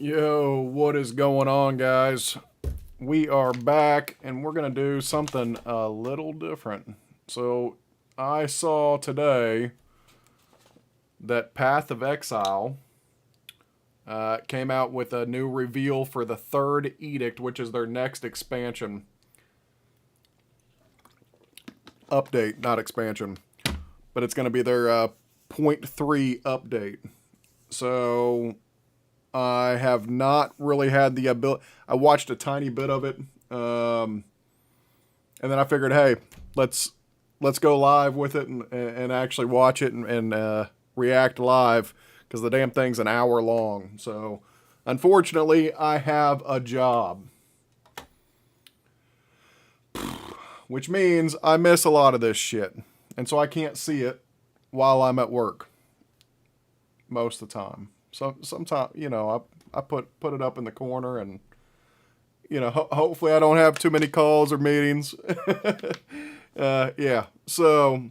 Yo, what is going on, guys? We are back, and we're going to do something a little different. So, I saw today that Path of Exile came out with a new reveal for the third Edict, which is their next expansion. Update, not expansion. But it's going to be their 0.3 update. So I have not really had the ability. I watched a tiny bit of it, and then I figured, hey, let's go live with it and actually watch it and react live, because the damn thing's an hour long. So unfortunately, I have a job, which means I miss a lot of this shit, and so I can't see it while I'm at work most of the time. So sometimes, you know, I put it up in the corner, and you know, hopefully I don't have too many calls or meetings. Yeah. So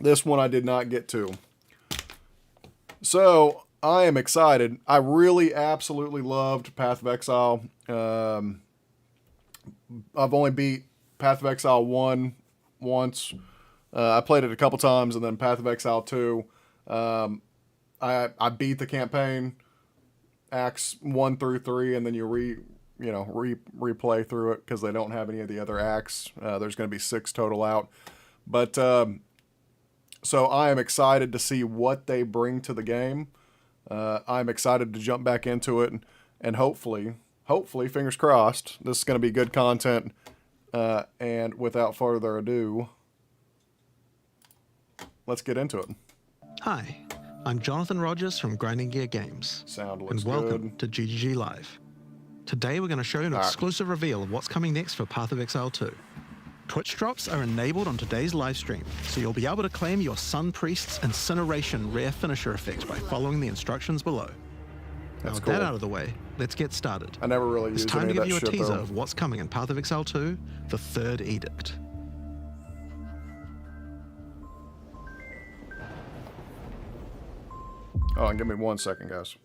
this one I did not get to. So I am excited. I really absolutely loved Path of Exile. I've only beat Path of Exile 1 once. I played it a couple times, and then Path of Exile 2. I beat the campaign, acts 1 through 3, and then you replay through it because they don't have any of the other acts. There's going to be 6 total out, but so I am excited to see what they bring to the game. I'm excited to jump back into it, and hopefully, fingers crossed, this is going to be good content. And without further ado, let's get into it. Hi, I'm Jonathan Rogers from Grinding Gear Games. Sound looks and welcome good. to GGG Live. Today we're going to show you an exclusive reveal of what's coming next for Path of Exile 2. Twitch drops are enabled on today's live stream, so you'll be able to claim your Sun Priest's Incineration rare finisher effect by following the instructions below. Now with that out of the way, let's get started. I never really It's used time any to of give that you a shit, teaser though. of what's coming in Path of Exile 2, the third Edict. Oh, and give me 1 second, guys.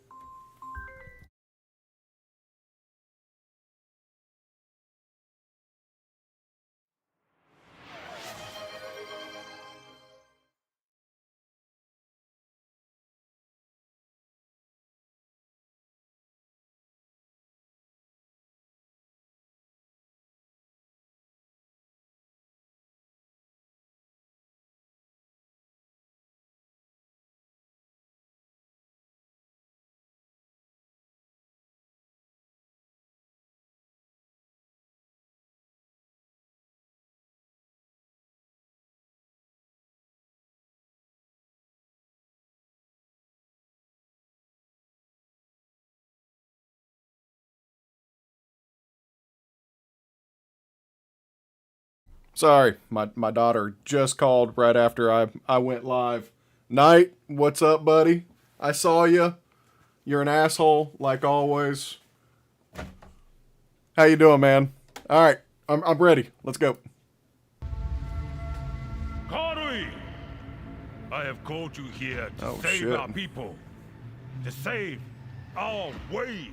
Sorry, my daughter just called right after I went live. Knight, what's up, buddy? I saw you. You're an asshole, like always. How you doing, man? All right, I'm ready. Let's go. Karui! I have called you here to save our people. To save our way.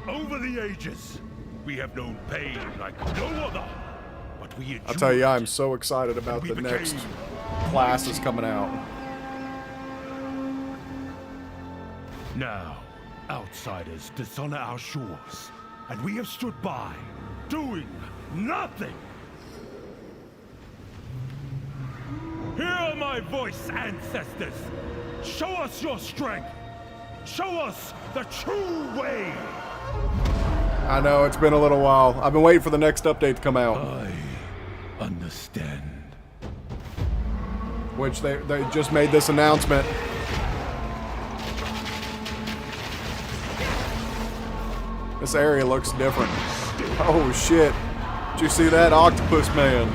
Over the ages, we have known pain like no other. But we I'll tell you, I'm so excited about the next classes coming out. Now, outsiders dishonor our shores, and we have stood by, doing nothing. Hear my voice, ancestors. Show us your strength. Show us the true way. I know, it's been a little while. I've been waiting for the next update to come out. I understand. Which they just made this announcement. This area looks different. Oh shit. Did you see that? Octopus Man.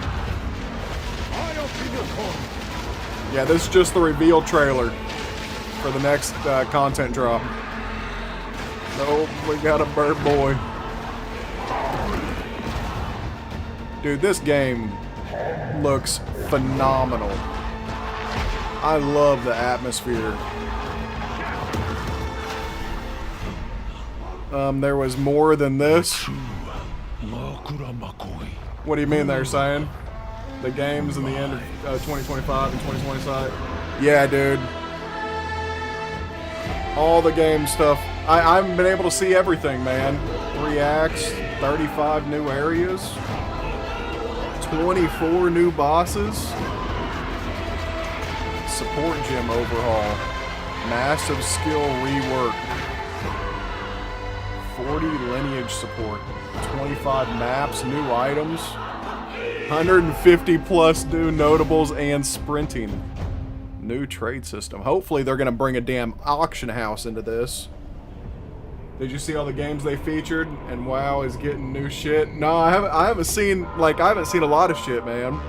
Yeah, this is just the reveal trailer for the next content drop. Oh, we got a bird boy. Dude, this game looks phenomenal. I love the atmosphere. there was more than this. What do you mean they're saying? The games in the end of 2025 and 2020 site? Yeah, dude. All the game stuff. I haven't been able to see everything, man. 3 acts, 35 new areas, 24 new bosses, support gym overhaul, massive skill rework, 40 lineage support, 25 maps, new items, 150 plus new notables and sprinting. New trade system. Hopefully they're gonna bring a damn auction house into this. Did you see all the games they featured? And WoW is getting new shit. No, I haven't seen a lot of shit, man.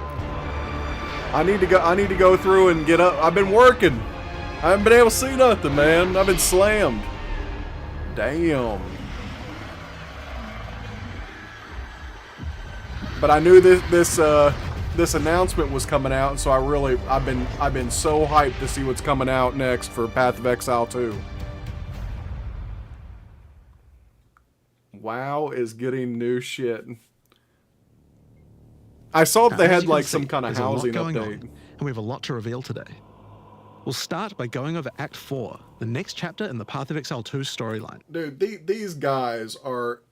I need to go through and get up. I've been working. I haven't been able to see nothing, man. I've been slammed. Damn. But I knew this announcement was coming out, so I've been so hyped to see what's coming out next for Path of Exile 2. WoW is getting new shit. I saw that they had like some kind of housing update. And we have a lot to reveal today. We'll start by going over Act 4, the next chapter in the Path of Exile 2 storyline. Dude, these guys are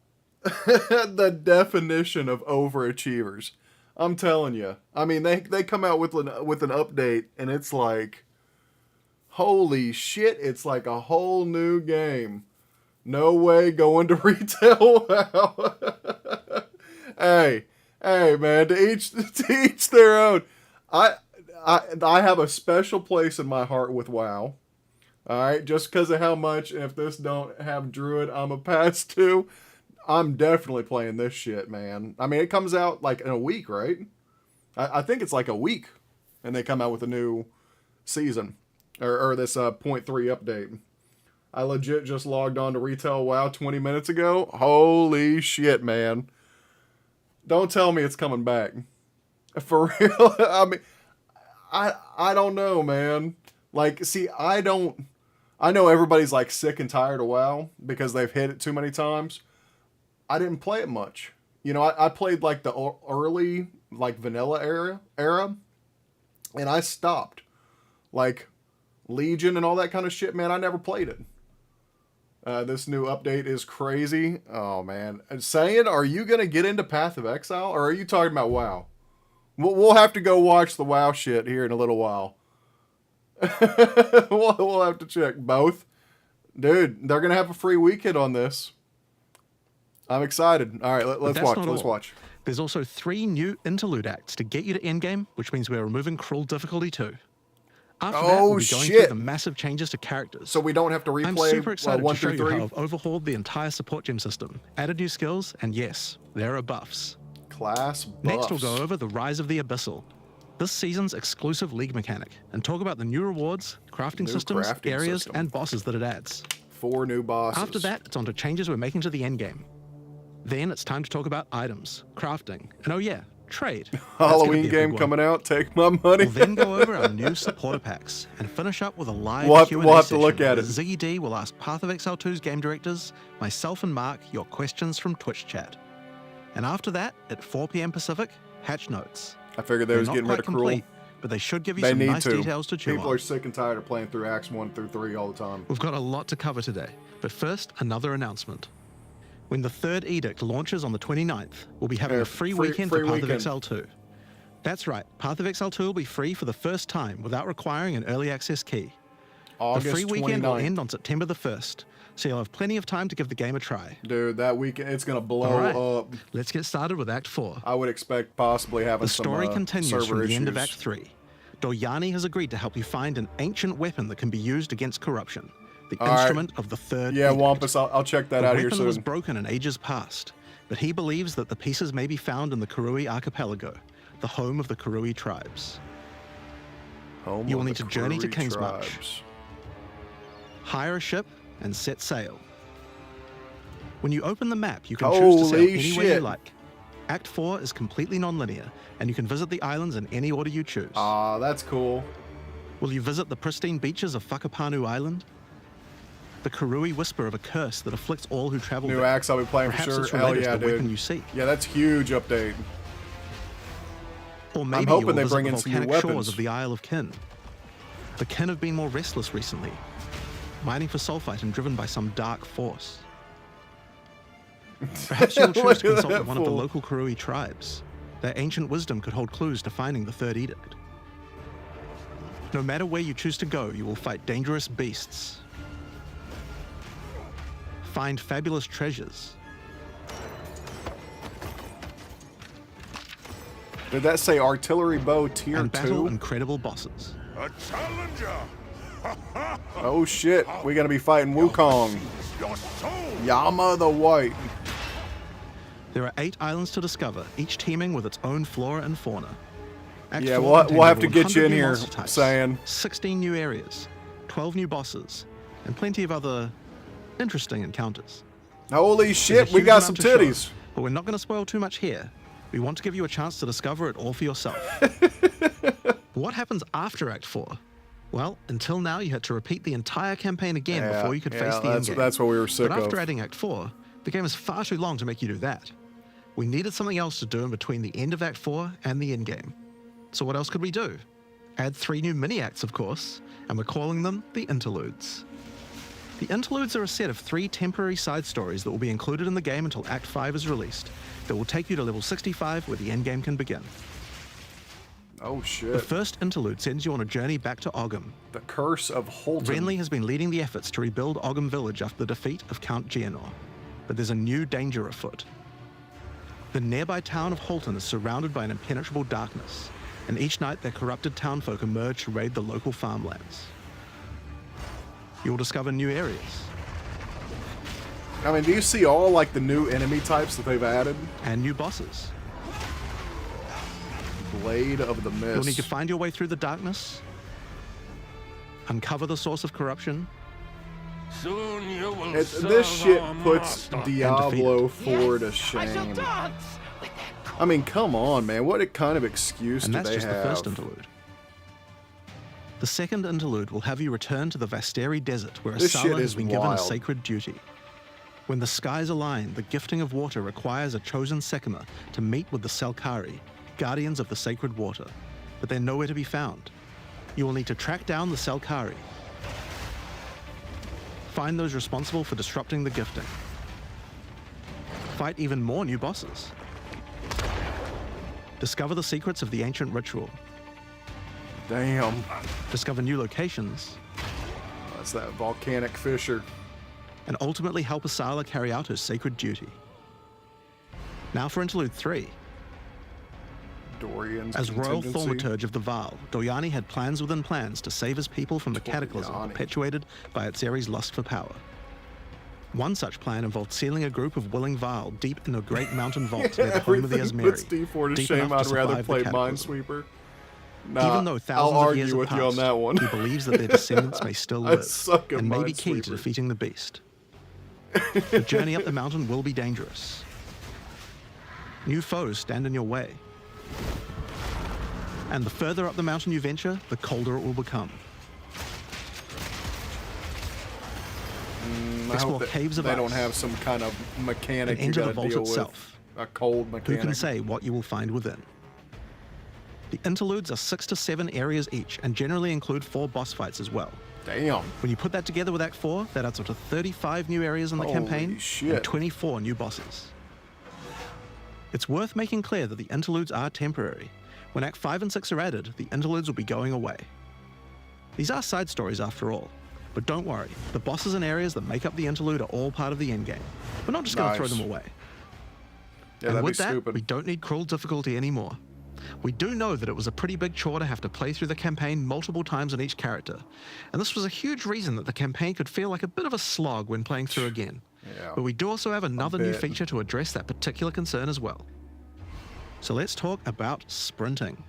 the definition of overachievers. I'm telling you. I mean, they come out with an update, and it's like, holy shit! It's like a whole new game. No way going to retail. WoW. hey, man, to each their own. I have a special place in my heart with WoW. All right, just because of how much. If this don't have Druid, I'm a pass to. I'm definitely playing this shit, man. I mean, it comes out like in a week, right? I think it's like a week, and they come out with a new season or this 0.3 update. I legit just logged on to Retail WoW 20 minutes ago. Holy shit, man. Don't tell me it's coming back. For real? I mean, I don't know, man. Like, see, I know everybody's like sick and tired of WoW because they've hit it too many times. I didn't play it much. You know, I played like the early, like vanilla era, and I stopped. Like Legion and all that kind of shit, man, I never played it. This new update is crazy. Oh, man. And saying, are you going to get into Path of Exile, or are you talking about WoW? We'll have to go watch the WoW shit here in a little while. We'll have to check both. Dude, they're going to have a free weekend on this. I'm excited. All right, let's watch. There's also 3 new interlude acts to get you to endgame, which means we're removing cruel difficulty too. After that, we'll be going through the massive changes to characters. So we don't have to replay. I'm super excited 1 to show through 3. you how I've overhauled the entire support gym system, added new skills, and yes, there are buffs. Class buffs. Next, we'll go over the Rise of the Abyssal, this season's exclusive league mechanic, and talk about the new rewards, crafting systems, areas, and bosses that it adds. 4 new bosses. After that, it's on to changes we're making to the endgame. Then it's time to talk about items, crafting, and oh yeah, trade. Halloween game coming out. Take my money. We'll then go over our new supporter packs and finish up with a live Q&A we'll have session to look at it. Ziggy D will ask Path of Exile 2's game directors, myself and Mark, your questions from Twitch chat. And after that, at 4 p.m. Pacific, hatch notes. I figured they was getting rid of Cruel. But they should give you some nice details to chew on. People are sick and tired of playing through Acts 1 through 3 all the time. We've got a lot to cover today. But first, another announcement. When the 3rd Edict launches on the 29th, we'll be having a free weekend for Path of Exile 2. That's right, Path of Exile 2 will be free for the first time without requiring an early access key. August the free weekend 29th. will end on September the 1st, so you'll have plenty of time to give the game a try. Dude, that weekend, it's going to blow up. Let's get started with Act 4. I would expect possibly having some server issues. The story continues from the end of Act 3. Doryani has agreed to help you find an ancient weapon that can be used against corruption. The instrument of the 3rd Yeah, Edict. Wampus, I'll check that out here soon. The weapon was broken in ages past, but he believes that the pieces may be found in the Karui Archipelago, the home of the Karui tribes. You will need to journey to Kingsmarch, hire a ship, and set sail. When you open the map, you can choose to sail anywhere you like. Act 4 is completely non-linear, and you can visit the islands in any order you choose. Ah, that's cool. Will you visit the pristine beaches of Whakapanu Island? the Karui whisper of a curse that afflicts all who travel New there. axe I'll be playing Perhaps for sure. it's Hell related yeah, to the weapon dude. you seek. Yeah, that's huge update. Or maybe hoping you'll they visit bring the in some new volcanic shores weapons. of the Isle of Kin. The Kin have been more restless recently, mining for sulfite and driven by some dark force. Perhaps you'll choose to consult with one of the local Karui tribes. Their ancient wisdom could hold clues to finding the Third Edict. No matter where you choose to go, you will fight dangerous beasts, find fabulous treasures, Did that say artillery bow tier and battle 2? incredible bosses. A challenger! Oh shit, we're gonna be fighting Wukong. Your soul! Yama the White. There are 8 islands to discover, each teeming with its own flora and fauna. Act Yeah, 4 we'll contains have to over get you 100 in new here, monster types, saying. 16 new areas, 12 new bosses, and plenty of other interesting encounters. Holy There's shit, a we huge got some amount to show, titties. but we're not going to spoil too much here. We want to give you a chance to discover it all for yourself. What happens after Act 4? Well, until now you had to repeat the entire campaign again before you could face the endgame. That's what we were sick But of. after adding Act 4, the game is far too long to make you do that. We needed something else to do in between the end of Act 4 and the endgame. So what else could we do? Add 3 new mini-acts, of course, and we're calling them the Interludes. The Interludes are a set of 3 temporary side stories that will be included in the game until Act 5 is released, that will take you to level 65 where the endgame can begin. Oh The shit. first interlude sends you on a journey back to Ogham. The Curse of Holton. Renly has been leading the efforts to rebuild Ogham Village after the defeat of Count Geonor, but there's a new danger afoot. The nearby town of Holton is surrounded by an impenetrable darkness, and each night their corrupted townfolk emerge to raid the local farmlands. You'll discover new areas I mean, do you see all like the new enemy types that they've added? and new bosses. Blade of the Mist. You'll need to find your way through the darkness, uncover the source of corruption, Soon you will this serve shit our puts master. Diablo 4 to I shall shame. dance with that I mean, come on, man. What kind of excuse and do that's they just have? the first interlude. The second interlude will have you return to the Vasteri Desert, where This shit Asala has is been given a wild. sacred duty. When the skies align, the gifting of water requires a chosen Sekima to meet with the Selkari, guardians of the sacred water, but they're nowhere to be found. You will need to track down the Selkari, find those responsible for disrupting the gifting, fight even more new bosses, discover the secrets of the ancient ritual, Damn. discover new locations, That's that volcanic fissure. and ultimately help Asala carry out her sacred duty. Now for Interlude 3. Dorian's As Royal contingency. Thaumaturge of the Val, Doyani had plans within plans to save his people from the cataclysm Doryani. perpetuated by Atzeri's lust for power. One such plan involved sealing a group of willing Val deep in a great mountain vault near the home of the Everything Asmeri. puts D4 to deep shame. enough I'd to rather survive the play cataclysm. Minesweeper. Nah, Even though I'll thousands of argue years with have you on passed, that one. he believes that their descendants may still I live suck at and may be key to Minesweeper. defeating the beast. The journey up the mountain will be dangerous. New foes stand in your way. And the further up the mountain you venture, the colder it will become. I Explore hope that caves of they don't ice have some kind of mechanic and you enter the gotta vault deal itself. with. A cold Who mechanic. can say what you will find within? The interludes are 6 to 7 areas each and generally include 4 boss fights as well. Damn. When you put that together with Act 4, that adds up to 35 new areas in the Holy campaign shit. and 24 new bosses. It's worth making clear that the interludes are temporary. When Act 5 and 6 are added, the interludes will be going away. These are side stories after all, but don't worry, the bosses and areas that make up the interlude are all part of the endgame. We're not just going to throw Nice. them away. Yeah, And that'd be with that, stupid. we don't need cruel difficulty anymore. We do know that it was a pretty big chore to have to play through the campaign multiple times on each character, and this was a huge reason that the campaign could feel like a bit of a slog when playing through again. Yeah. But we do also have another new bit. feature to address that particular concern as well. So let's talk about sprinting.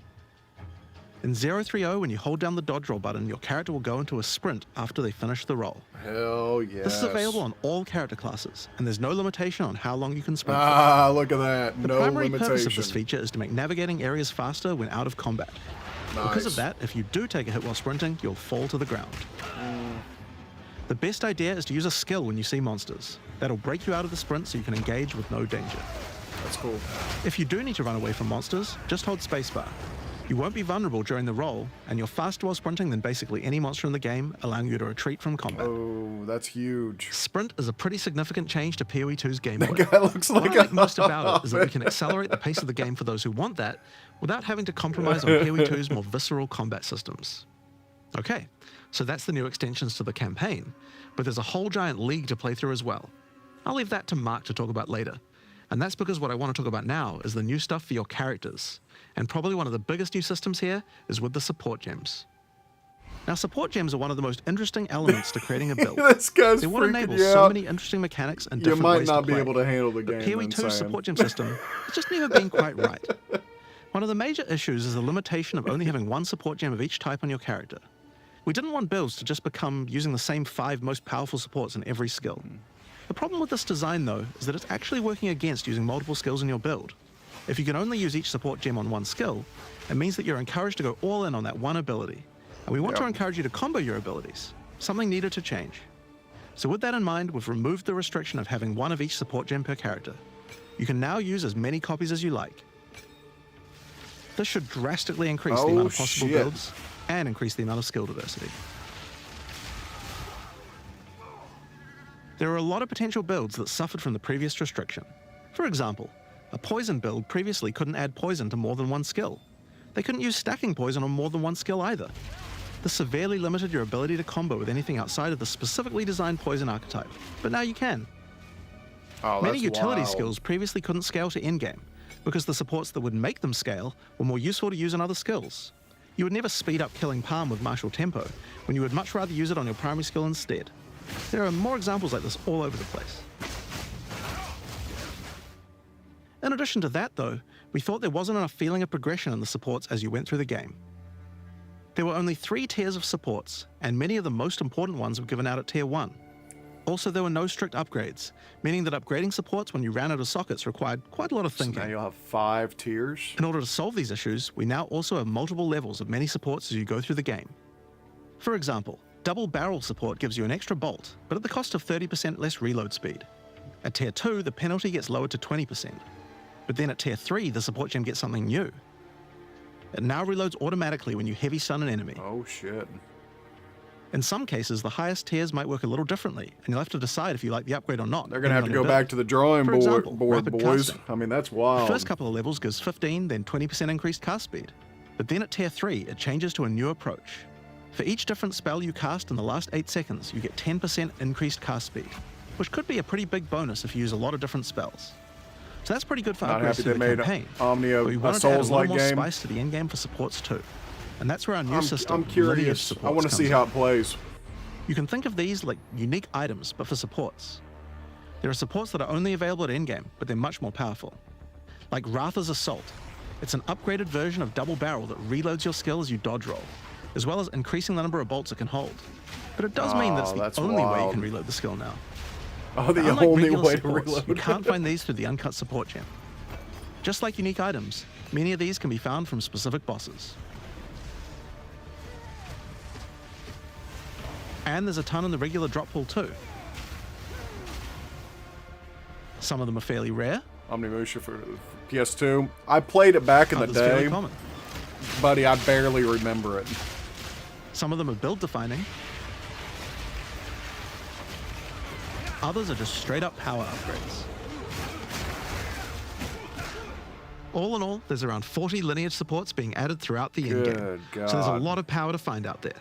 In 030, when you hold down the dodge roll button, your character will go into a sprint after they finish the roll. Hell yes. This is available on all character classes, and there's no limitation on how long you can sprint for. Ah, look at that. The No primary limitation. purpose of this feature is to make navigating areas faster when out of combat. Because of Nice. that, if you do take a hit while sprinting, you'll fall to the ground. The best idea is to use a skill when you see monsters. That'll break you out of the sprint so you can engage with no danger. That's cool. If you do need to run away from monsters, just hold spacebar. You won't be vulnerable during the roll, and you're faster while sprinting than basically any monster in the game, allowing you to retreat from combat. Oh, that's huge. Sprint is a pretty significant change to POE 2's gameplay. That guy looks like what I like most about it is that we can accelerate the pace of the game for those who want that, without having to compromise on POE 2's more visceral combat systems. Okay, so that's the new extensions to the campaign, but there's a whole giant league to play through as well. I'll leave that to Mark to talk about later. And that's because what I want to talk about now is the new stuff for your characters. And probably one of the biggest new systems here is with the support gems. Now, support gems are one of the most interesting elements to creating a build. This guy's they want to freaking enable you so out. many interesting mechanics and You different might ways not to be play. able to handle the game. The POE I'm 2 saying. support gem system has just never been quite right. One of the major issues is the limitation of only having one support gem of each type on your character. We didn't want builds to just become using the same 5 most powerful supports in every skill. The problem with this design, though, is that it's actually working against using multiple skills in your build. If you can only use each support gem on one skill, it means that you're encouraged to go all in on that one ability. And we want to encourage you to combo your abilities, something needed to change. So with that in mind, we've removed the restriction of having one of each support gem per character. You can now use as many copies as you like. This should drastically increase the amount of possible builds and increase the amount of skill diversity. There are a lot of potential builds that suffered from the previous restriction. For example, a poison build previously couldn't add poison to more than one skill. They couldn't use stacking poison on more than one skill either. This severely limited your ability to combo with anything outside of the specifically designed poison archetype, but now you can. Oh, Many utility wild. skills previously couldn't scale to endgame, because the supports that would make them scale were more useful to use on other skills. You would never speed up killing Palm with martial tempo, when you would much rather use it on your primary skill instead. There are more examples like this all over the place. In addition to that, though, we thought there wasn't enough feeling of progression in the supports as you went through the game. There were only 3 tiers of supports, and many of the most important ones were given out at Tier 1. Also, there were no strict upgrades, meaning that upgrading supports when you ran out of sockets required quite a lot of So thinking. now you'll have 5 tiers. In order to solve these issues, we now also have multiple levels of many supports as you go through the game. For example, double barrel support gives you an extra bolt, but at the cost of 30% less reload speed. At Tier 2, the penalty gets lowered to 20%. But then at Tier 3, the support gem gets something new. It now reloads automatically when you heavy stun an enemy. Oh, shit. In some cases, the highest tiers might work a little differently, and you'll have to decide if you like the upgrade or not. They're going to have to depending go on your back to the drawing For board, example, rapid boys. casting. I mean, that's The wild. first couple of levels gives 15, then 20% increased cast speed. But then at Tier 3, it changes to a new approach. For each different spell you cast in the last 8 seconds, you get 10% increased cast speed, which could be a pretty big bonus if you use a lot of different spells. So that's pretty good for Not upgrades happy to they the made campaign. Omni But we a wanted to add a little Souls-like more game. spice to the endgame for supports too. And that's where our new system, I'm lineage curious. I supports, want to see comes how in. it plays. You can think of these like unique items, but for supports. There are supports that are only available at endgame, but they're much more powerful. Like Ratha's Assault. It's an upgraded version of Double Barrel that reloads your skill as you dodge roll, as well as increasing the number of bolts it can hold. But it does mean that it's the that's only way you wild. can reload the skill now. Oh, the Unlike only regular way to supports, reload. you can't find these through the uncut support gem. Just like unique items, many of these can be found from specific bosses. And there's a ton in the regular drop pool too. Some of them are fairly rare, Omnimusha for PS2. I played it back in the others fairly day, common. buddy. I barely remember it. Some of them are build defining. Others are just straight up power upgrades. All in all, there's around 40 lineage supports being added throughout the endgame. Good So there's a God. lot of power to find out there.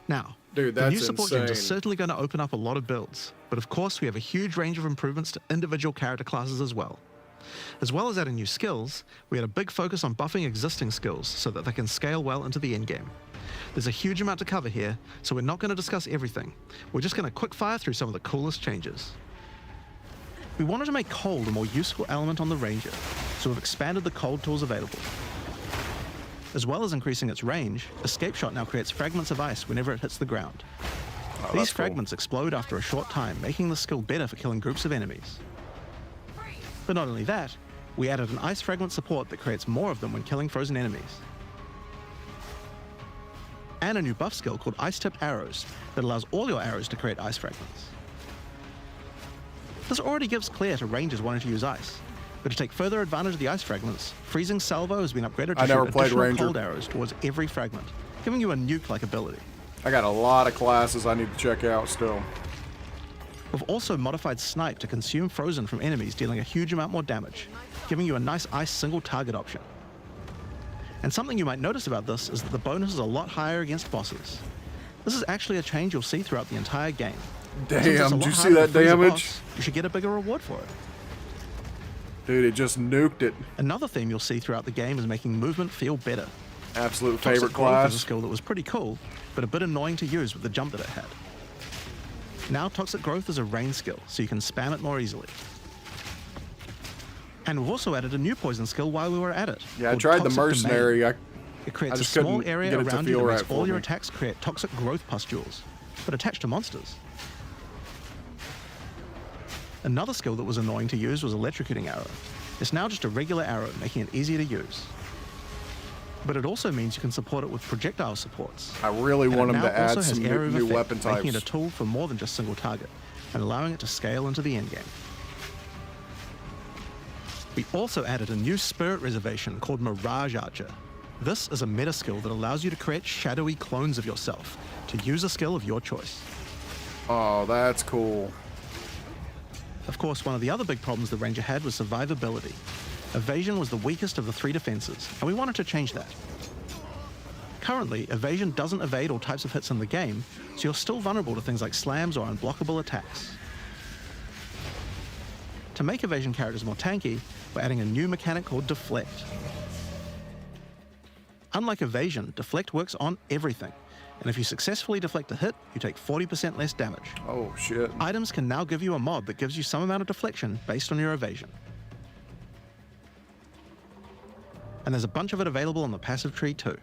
Now, Dude, the that's new support gems are insane. certainly going to open up a lot of builds, but of course we have a huge range of improvements to individual character classes as well. As well as adding new skills, we had a big focus on buffing existing skills so that they can scale well into the endgame. There's a huge amount to cover here, so we're not going to discuss everything. We're just going to quick fire through some of the coolest changes. We wanted to make cold a more useful element on the Ranger, so we've expanded the cold tools available. As well as increasing its range, Escape Shot now creates fragments of ice whenever it hits the ground. Oh, These that's cool. fragments explode after a short time, making the skill better for killing groups of enemies. But not only that, we added an ice fragment support that creates more of them when killing frozen enemies. and a new buff skill called Ice-Tipped Arrows that allows all your arrows to create ice fragments. This already gives clear to rangers wanting to use ice, but to take further advantage of the ice fragments, Freezing Salvo has been upgraded to shoot additional cold arrows towards every fragment, giving you a nuke-like ability. I got a lot of classes I need to check out still. We've also modified Snipe to consume frozen from enemies, dealing a huge amount more damage, giving you a nice ice single target option. And something you might notice about this is that the bonus is a lot higher against bosses. This is actually a change you'll see throughout the entire game. Damn, did you see that damage? Boss, you should get a bigger reward for it. Dude, it just nuked it. Another theme you'll see throughout the game is making movement feel better. Absolute favorite Toxic Growth class. is a skill that was pretty cool, but a bit annoying to use with the jump that it had. Now Toxic Growth is a range skill, so you can spam it more easily. And we've also added a new poison skill while we were at it. Yeah, I tried the Mercenary. It creates a small area around you that makes all your attacks create toxic growth pustules, but attached to monsters. Another skill that was annoying to use was Electrocuting Arrow. It's now just a regular arrow, making it easier to use. But it also means you can support it with projectile supports. I really want them to add some new weapon types. Making it a tool for more than just single target, and allowing it to scale into the endgame. We also added a new spirit reservation called Mirage Archer. This is a meta skill that allows you to create shadowy clones of yourself to use a skill of your choice. Oh, that's cool. Of course, one of the other big problems the Ranger had was survivability. Evasion was the weakest of the 3 defenses, and we wanted to change that. Currently, evasion doesn't evade all types of hits in the game, so you're still vulnerable to things like slams or unblockable attacks. To make evasion characters more tanky, we're adding a new mechanic called Deflect. Unlike evasion, Deflect works on everything, and if you successfully deflect a hit, you take 40% less damage. Oh shit. Items can now give you a mod that gives you some amount of deflection based on your evasion. And there's a bunch of it available on the passive tree too.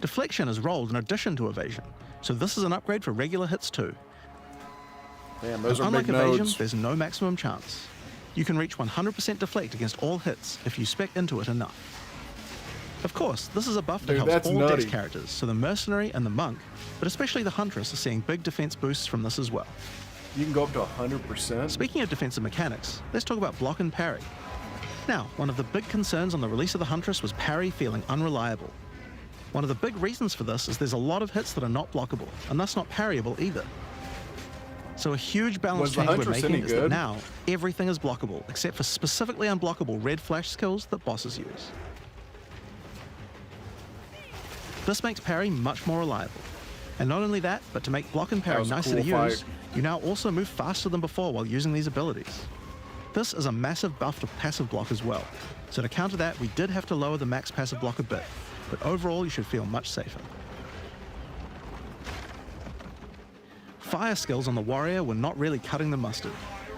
Deflection is rolled in addition to evasion, so this is an upgrade for regular hits too. Damn, those are unlike big evasion, nodes. there's no maximum chance. You can reach 100% deflect against all hits if you spec into it enough. Of course, this is a buff that helps all Dex characters, so the Mercenary and the Monk, but especially the Huntress, are seeing big defense boosts from this as well. You can go up to 100%? Speaking of defensive mechanics, let's talk about block and parry. Now, one of the big concerns on the release of the Huntress was parry feeling unreliable. One of the big reasons for this is there's a lot of hits that are not blockable, and thus not parryable either. So a huge balance change we're making is that now everything is blockable, except for specifically unblockable red flash skills that bosses use. This makes parry much more reliable. And not only that, but to make block and parry nicer to use, you now also move faster than before while using these abilities. This is a massive buff to passive block as well. So to counter that, we did have to lower the max passive block a bit, but overall you should feel much safer. Fire skills on the warrior were not really cutting the mustard,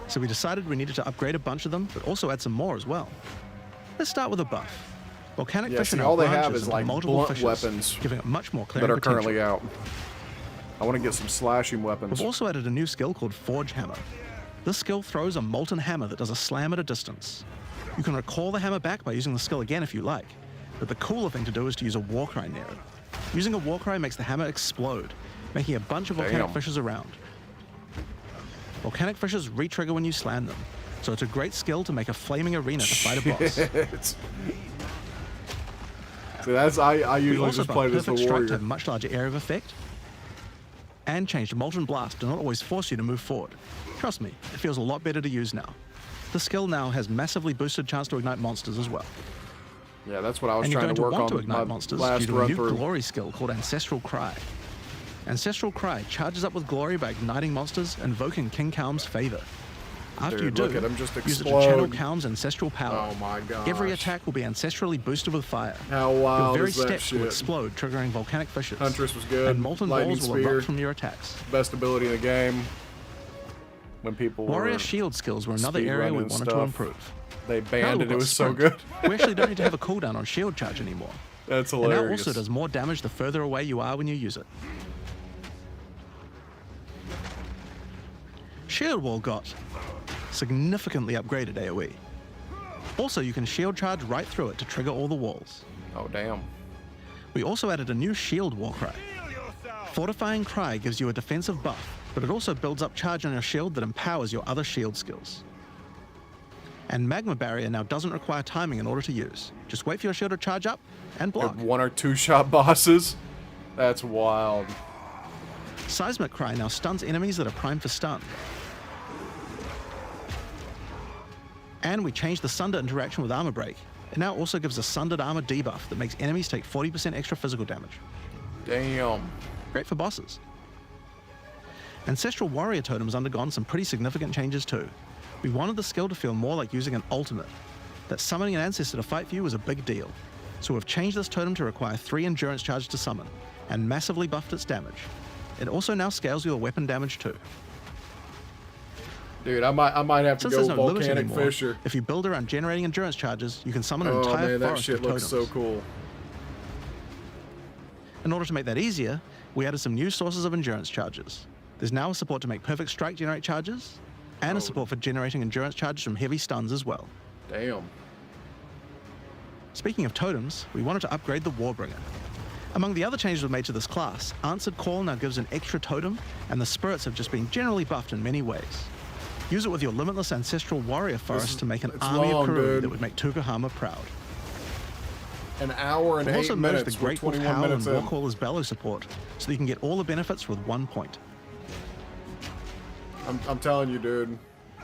so we decided we needed to upgrade a bunch of them, but also add some more as well. Let's start with a buff. Volcanic fish and all they have is like blunt fishes, weapons giving it much more clear that are potential. currently out. I want to get some slashing weapons. We've also added a new skill called Forge Hammer. This skill throws a molten hammer that does a slam at a distance. You can recall the hammer back by using the skill again if you like, but the cooler thing to do is to use a Warcry near it. Using a Warcry makes the hammer explode, making a bunch of volcanic fishes around. Volcanic fishes re-trigger when you slam them, so it's a great skill to make a flaming arena to fight a boss. See, that's I usually just play this as a warrior. Strike to have a much larger area of effect, and changed Molten Blast to not always force you to move forward. Trust me, it feels a lot better to use now. The skill now has massively boosted chance to ignite monsters as well. Yeah, that's what I was and trying to work on. To ignite monsters due to a new glory skill called Ancestral Cry. Ancestral Cry charges up with glory by igniting monsters, invoking King Kalm's favor. After you do, look at him just use it to channel Kalm's ancestral power. Oh my gosh. Every attack will be ancestrally boosted with fire. How wild Your very is that steps shit? will explode, triggering volcanic fishes. Huntress was good. And molten Lightning balls will spear. erupt from your attacks. Best ability in the game. When people Warrior shield skills were another area we wanted to improve. They banned it. It was so good. We actually don't need to have a cooldown on shield charge anymore. That's hilarious. And that also does more damage the further away you are when you use it. Shield Wall got significantly upgraded AoE. Also, you can shield charge right through it to trigger all the walls. Oh, damn. We also added a new shield war cry. Fortifying Cry gives you a defensive buff, but it also builds up charge on your shield that empowers your other shield skills. And Magma Barrier now doesn't require timing in order to use. Just wait for your shield to charge up and block. At 1 or 2 shot bosses? That's wild. Seismic Cry now stuns enemies that are primed for stun. And we changed the Sunder interaction with Armor Break. It now also gives a Sundered Armor debuff that makes enemies take 40% extra physical damage. Damn. Great for bosses. Ancestral Warrior Totem has undergone some pretty significant changes too. We wanted the skill to feel more like using an ultimate. That summoning an ancestor to fight for you was a big deal. So we've changed this totem to require 3 endurance charges to summon, and massively buffed its damage. It also now scales your weapon damage too. Dude, I might have to Since go there's no limit Volcanic anymore, Fisher. if you build around generating endurance charges, you can summon an Oh entire man, that forest shit of looks totems. so cool. In order to make that easier, we added some new sources of endurance charges. There's now a support to make Perfect Strike generate charges, and a support for generating endurance charges from heavy stuns as well. Damn. Speaking of totems, we wanted to upgrade the Warbringer. Among the other changes we've made to this class, Answered Call now gives an extra totem, and the spirits have just been generally buffed in many ways. Use it with your limitless ancestral warrior forest to make an army long, of Karoo dude. that would make Tukahama proud. An hour and We've 8 also merged minutes. the We're Grateful 21 Cow and minutes in. Warcaller's Bellow support, so that you can get all the benefits with 1 point. I'm telling you, dude.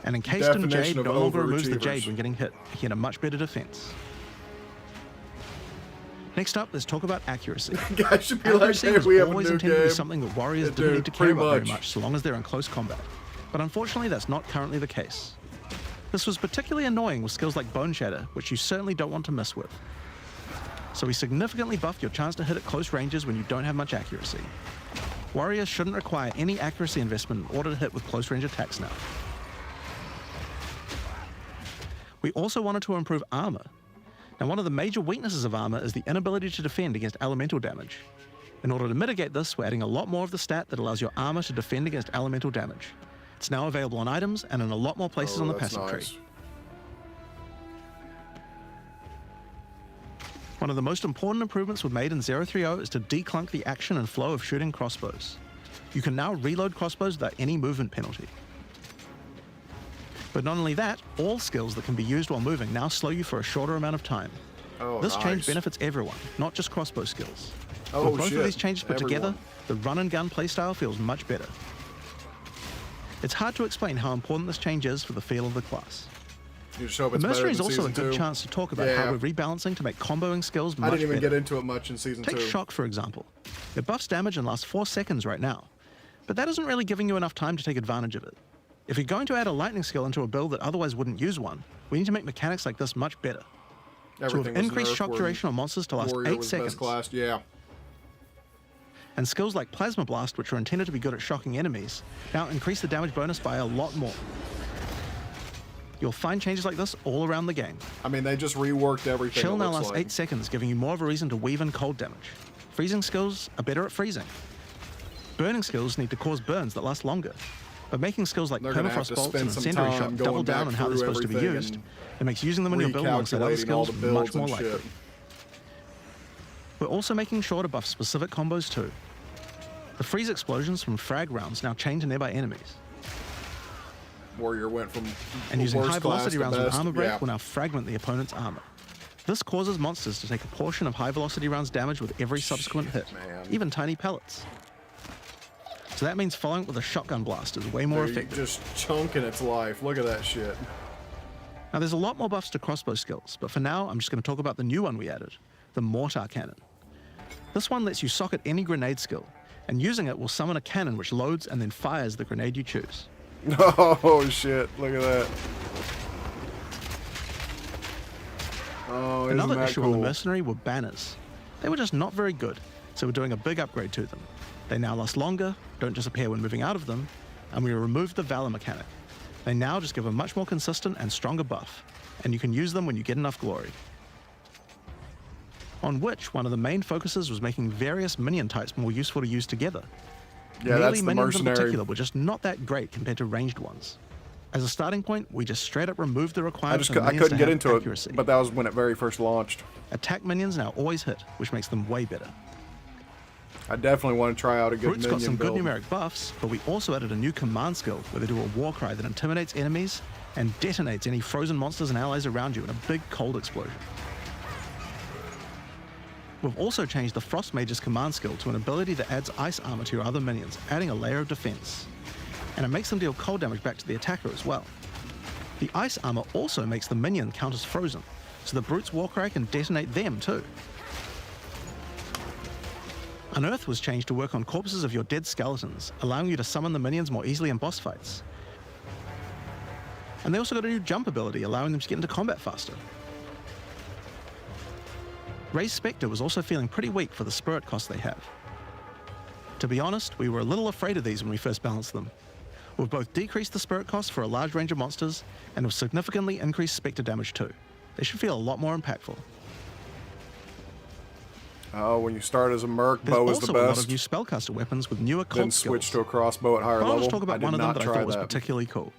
And Encased in Definition Jade of no longer removes the overachievers. Jade when getting hit, making it a much better defense. Next up, let's talk about accuracy. Guys should be like, Accuracy hey, was we have a always new intended to game. be something that warriors Yeah, didn't dude, need to care pretty about very much. much so long as they're in close combat. But unfortunately, that's not currently the case. This was particularly annoying with skills like Bone Shatter, which you certainly don't want to mess with. So we significantly buffed your chance to hit at close ranges when you don't have much accuracy. Warriors shouldn't require any accuracy investment in order to hit with close range attacks now. We also wanted to improve armor. Now, one of the major weaknesses of armor is the inability to defend against elemental damage. In order to mitigate this, we're adding a lot more of the stat that allows your armor to defend against elemental damage. It's now available on items and in a lot more places on the that's passive nice. tree. One of the most important improvements we've made in 030 is to declunk the action and flow of shooting crossbows. You can now reload crossbows without any movement penalty. But not only that, all skills that can be used while moving now slow you for a shorter amount of time. Oh, This change nice. benefits everyone, not just crossbow skills. Oh, With both shit. of these changes put together, Everyone. the run and gun playstyle feels much better. It's hard to explain how important this change is for the feel of the class. You show up The it's better Mercenary is than also a Season good 2. chance to talk about Yeah. how we're rebalancing to make comboing skills I much didn't even better. get into it much in Season Take 2. Shock, for example. It buffs damage and lasts 4 seconds right now, but that isn't really giving you enough time to take advantage of it. If you're going to add a lightning skill into a build that otherwise wouldn't use one, we need to make mechanics like this much better. Everything we've was increased nerfed shock when duration on monsters to last Warrior 8 was seconds. best class. Yeah. And skills like Plasma Blast, which are intended to be good at shocking enemies, now increase the damage bonus by a lot more. You'll find changes like this all around the game. I mean, they just reworked everything. Chill it now looks lasts like. 8 seconds, giving you more of a reason to weave in cold damage. Freezing skills are better at freezing. Burning skills need to cause burns that last longer. But making skills like They're gonna have Permafrost to bolts spend and some Incendiary time Shot going double down back on how they're through supposed to be everything used. and It makes using them in your build alongside other recalculating all skills the much builds more and likely. shit. We're also making sure to buff specific combos too. The freeze explosions from frag rounds now chain to nearby enemies. Warrior went from And using worst high velocity class to rounds with best. armor break Yeah. will now fragment the opponent's armor. This causes monsters to take a portion of high velocity rounds damage with every subsequent hit, man. even tiny pellets. So that means following it with a shotgun blast is way more They're effective. just chunking its life. Look at that shit. Now there's a lot more buffs to crossbow skills, but for now I'm just going to talk about the new one we added, the Mortar Cannon. This one lets you socket any grenade skill, and using it will summon a cannon which loads and then fires the grenade you choose. Oh shit! Look at that. Oh, isn't Another that issue cool? on the Mercenary were banners. They were just not very good, so we're doing a big upgrade to them. They now last longer, don't disappear when moving out of them, and we removed the Valor mechanic. They now just give a much more consistent and stronger buff, and you can use them when you get enough glory. On which, one of the main focuses was making various minion types more useful to use together. Yeah, Melee that's the minions in mercenary. particular were just not that great compared to ranged ones. As a starting point, we just straight up removed the I requirement for couldn't minions to get have into accuracy. it, but that was when it very first launched. Attack minions now always hit, which makes them way better. I definitely want to try out a good Brutes minion got some build. good numeric buffs, but we also added a new command skill where they do a war cry that intimidates enemies and detonates any frozen monsters and allies around you in a big cold explosion. We've also changed the Frost Mage's command skill to an ability that adds ice armor to your other minions, adding a layer of defense. And it makes them deal cold damage back to the attacker as well. The ice armor also makes the minion count as frozen, so the Brute's war cry can detonate them too. Unearth was changed to work on corpses of your dead skeletons, allowing you to summon the minions more easily in boss fights. And they also got a new jump ability, allowing them to get into combat faster. Ray's Spectre was also feeling pretty weak for the spirit cost they have. To be honest, we were a little afraid of these when we first balanced them. We've both decreased the spirit cost for a large range of monsters, and have significantly increased Spectre damage too. They should feel a lot more impactful. Oh, when you start as a merc, There's bow is also the a lot best. of new spellcaster weapons with newer Then cult switch skills. to a crossbow at higher But I'll level. just talk about one of them that I thought was that. particularly cool.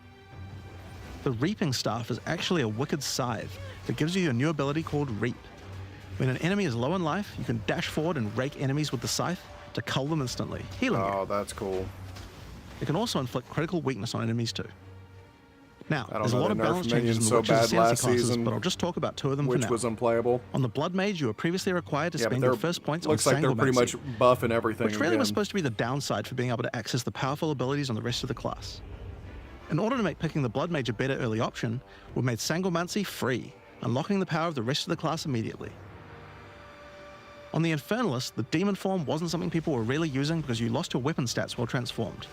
The Reaping Staff is actually a wicked scythe that gives you a new ability called Reap. When an enemy is low in life, you can dash forward and rake enemies with the scythe to cull them instantly, healing you. Oh, that's cool. It can also inflict critical weakness on enemies too. Now, I don't there's a know, lot they of nerfed balance changes in minions the so Witches and bad Sensi last classes, season, but I'll just talk about two of them for Which now. was unplayable. On the Blood Mage, you were previously required to Yeah, but spend they're your first points looks on like they're pretty much Sangomancy, buff and everything which really again. was supposed to be the downside for being able to access the powerful abilities on the rest of the class. In order to make picking the Blood Mage a better early option, we've made Sangomancy free, unlocking the power of the rest of the class immediately. On the Infernalist, the Demon form wasn't something people were really using because you lost your weapon stats while transformed.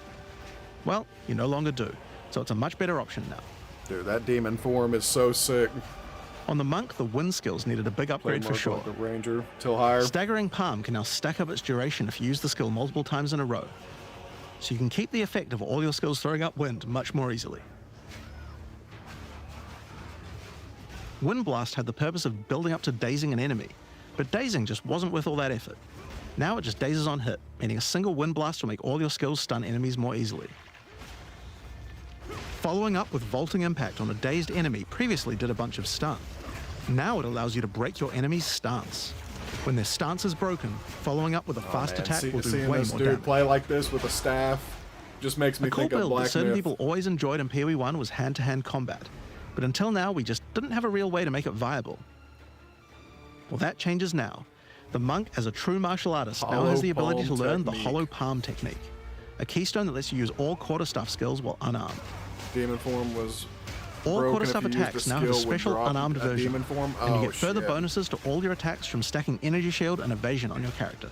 Well, you no longer do, so it's a much better option now. Dude, that demon form is so sick. On the Monk, the wind skills needed a big upgrade for sure. Like a ranger, till higher. Staggering Palm can now stack up its duration if you use the skill multiple times in a row, so you can keep the effect of all your skills throwing up wind much more easily. Wind Blast had the purpose of building up to dazing an enemy, but dazing just wasn't worth all that effort. Now it just dazes on hit, meaning a single Wind Blast will make all your skills stun enemies more easily. Following up with Vaulting Impact on a dazed enemy previously did a bunch of stun. Now it allows you to break your enemy's stance. When their stance is broken, following up with a fast attack will do seeing way this more dude damage. play like this with a staff just makes me A cool think of build that Black certain Myth. people always enjoyed in POE 1 was hand-to-hand combat, but until now we just didn't have a real way to make it viable. Well, that changes now. The Monk, as a true martial artist, now has the ability to palm learn the technique. Hollow Palm technique, a keystone that lets you use all quarterstaff skills while unarmed. Demon form was All broken. quarterstaff If you used attacks the now have a skill, would special drop unarmed a version, Demon form. and you Oh, get further shit. bonuses to all your attacks from stacking Energy Shield and Evasion on your character.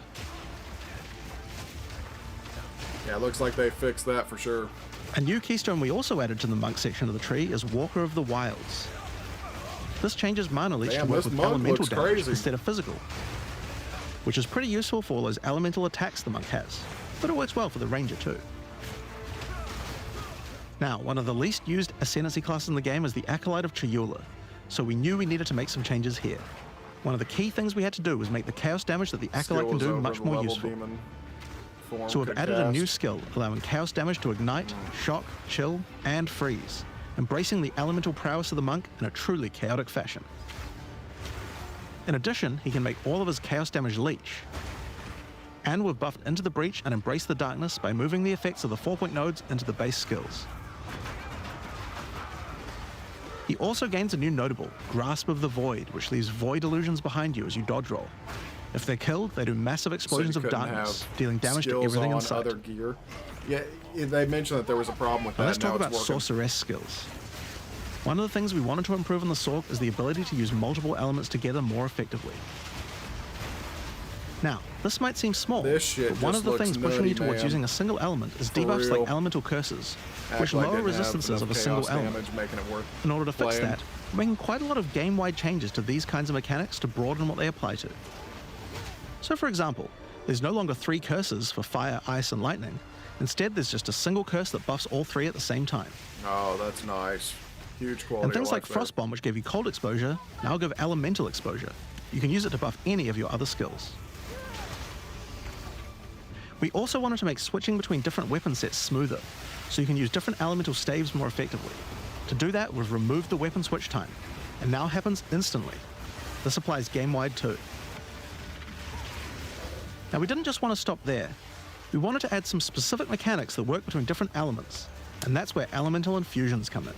Yeah, it looks like they fixed that for sure. A new keystone we also added to the Monk section of the tree is Walker of the Wilds. This changes Mana Leech Damn, to work this with monk elemental looks damage crazy. instead of physical, which is pretty useful for all those elemental attacks the Monk has, but it works well for the Ranger too. Now, one of the least used Ascendancy classes in the game is the Acolyte of Chayula, so we knew we needed to make some changes here. One of the key things we had to do was make the chaos damage that the Acolyte Skill can is do over much the more level useful. demon form So we've could added a new cast. skill, allowing chaos damage to ignite, shock, chill, and freeze, embracing the elemental prowess of the Monk in a truly chaotic fashion. In addition, he can make all of his chaos damage leech. And we've buffed Into the Breach and Embrace the Darkness by moving the effects of the 4-point nodes into the base skills. He also gains a new notable, Grasp of the Void, which leaves void illusions behind you as you dodge roll. If they're killed, they do massive explosions So you of couldn't darkness, have dealing damage to skills everything on in sight. other gear. Yeah, they mentioned that there was a problem with that. Now let's talk now about it's working. sorceress skills. One of the things we wanted to improve on the Sorc is the ability to use multiple elements together more effectively. Now, this might seem small, This shit but one just of the looks things pushing nutty, you towards man. using a single element is For debuffs real. like elemental curses, Act which like lower didn't have resistances of a enough single chaos element. damage, making it worth In order to fix playing. that, we're making quite a lot of game-wide changes to these kinds of mechanics to broaden what they apply to. So for example, there's no longer 3 curses for fire, ice, and lightning. Instead, there's just a single curse that buffs all 3 at the same time. Oh, that's nice. Huge quality. And things of like life there. Frostbomb, which gave you cold exposure, now give elemental exposure. You can use it to buff any of your other skills. We also wanted to make switching between different weapon sets smoother, so you can use different elemental staves more effectively. To do that, we've removed the weapon switch time, and now happens instantly. This applies game-wide too. Now, we didn't just want to stop there. We wanted to add some specific mechanics that work between different elements, and that's where elemental infusions come in.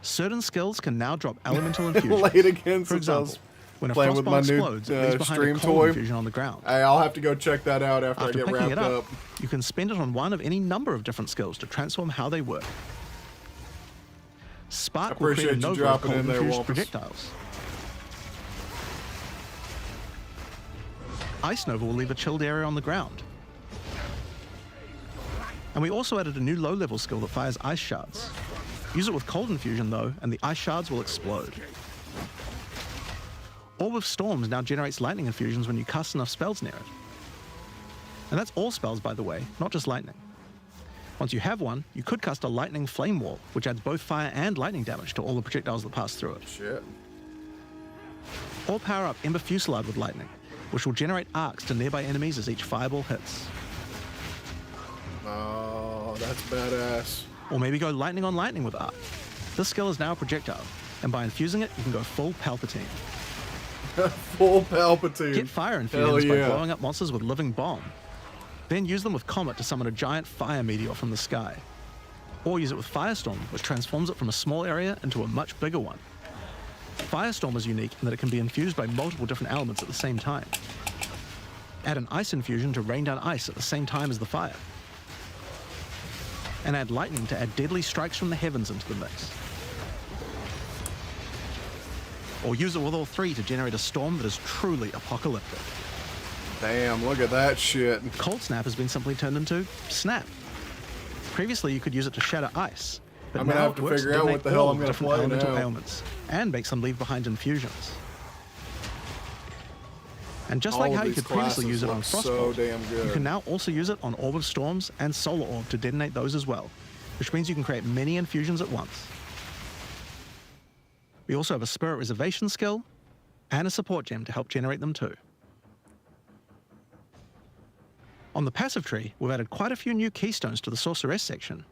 Certain skills can now drop elemental infusions. Late again, for example, when a playing with my frostball new explodes, it leaves behind stream a cold toy. infusion on the ground. Hey, I'll have to go check that out after I After get picking wrapped it up, up. you can spend it on one of any number of different skills to transform how they work. Spark will create a Appreciate you nova of dropping in there, cold-infused Wampus. projectiles. Ice Nova will leave a chilled area on the ground. And we also added a new low-level skill that fires ice shards. Use it with cold infusion though, and the ice shards will explode. Orb of Storms now generates lightning infusions when you cast enough spells near it. And that's all spells, by the way, not just lightning. Once you have one, you could cast a lightning flame wall, which adds both fire and lightning damage to all the projectiles that pass through it. Shit. Or power up Ember Fusillade with lightning, which will generate arcs to nearby enemies as each fireball hits. Oh, that's badass. Or maybe go lightning on lightning with arc. This skill is now a projectile, and by infusing it, you can go full Palpatine. Full Palpatine. Get fire infusions by blowing up monsters with Living Bomb. Then use them with Comet to summon a giant fire meteor from the sky. Or use it with Firestorm, which transforms it from a small area into a much bigger one. Firestorm is unique in that it can be infused by multiple different elements at the same time. Add an ice infusion to rain down ice at the same time as the fire. And add lightning to add deadly strikes from the heavens into the mix. Or use it with all three to generate a storm that is truly apocalyptic. Damn, look at that shit. Cold Snap has been simply turned into Snap. Previously, you could use it to shatter ice, but I'm gonna now have it to works figure to out what detonate the hell all I'm gonna different play elemental now. ailments and make some leave behind infusions. And just All like of how you these could previously classes use it on look so Frostbolt, damn good. you can now also use it on Orb of Storms and Solar Orb to detonate those as well, which means you can create many infusions at once. We also have a Spirit Reservation skill and a support gem to help generate them too. On the passive tree, we've added quite a few new keystones to the Sorceress section.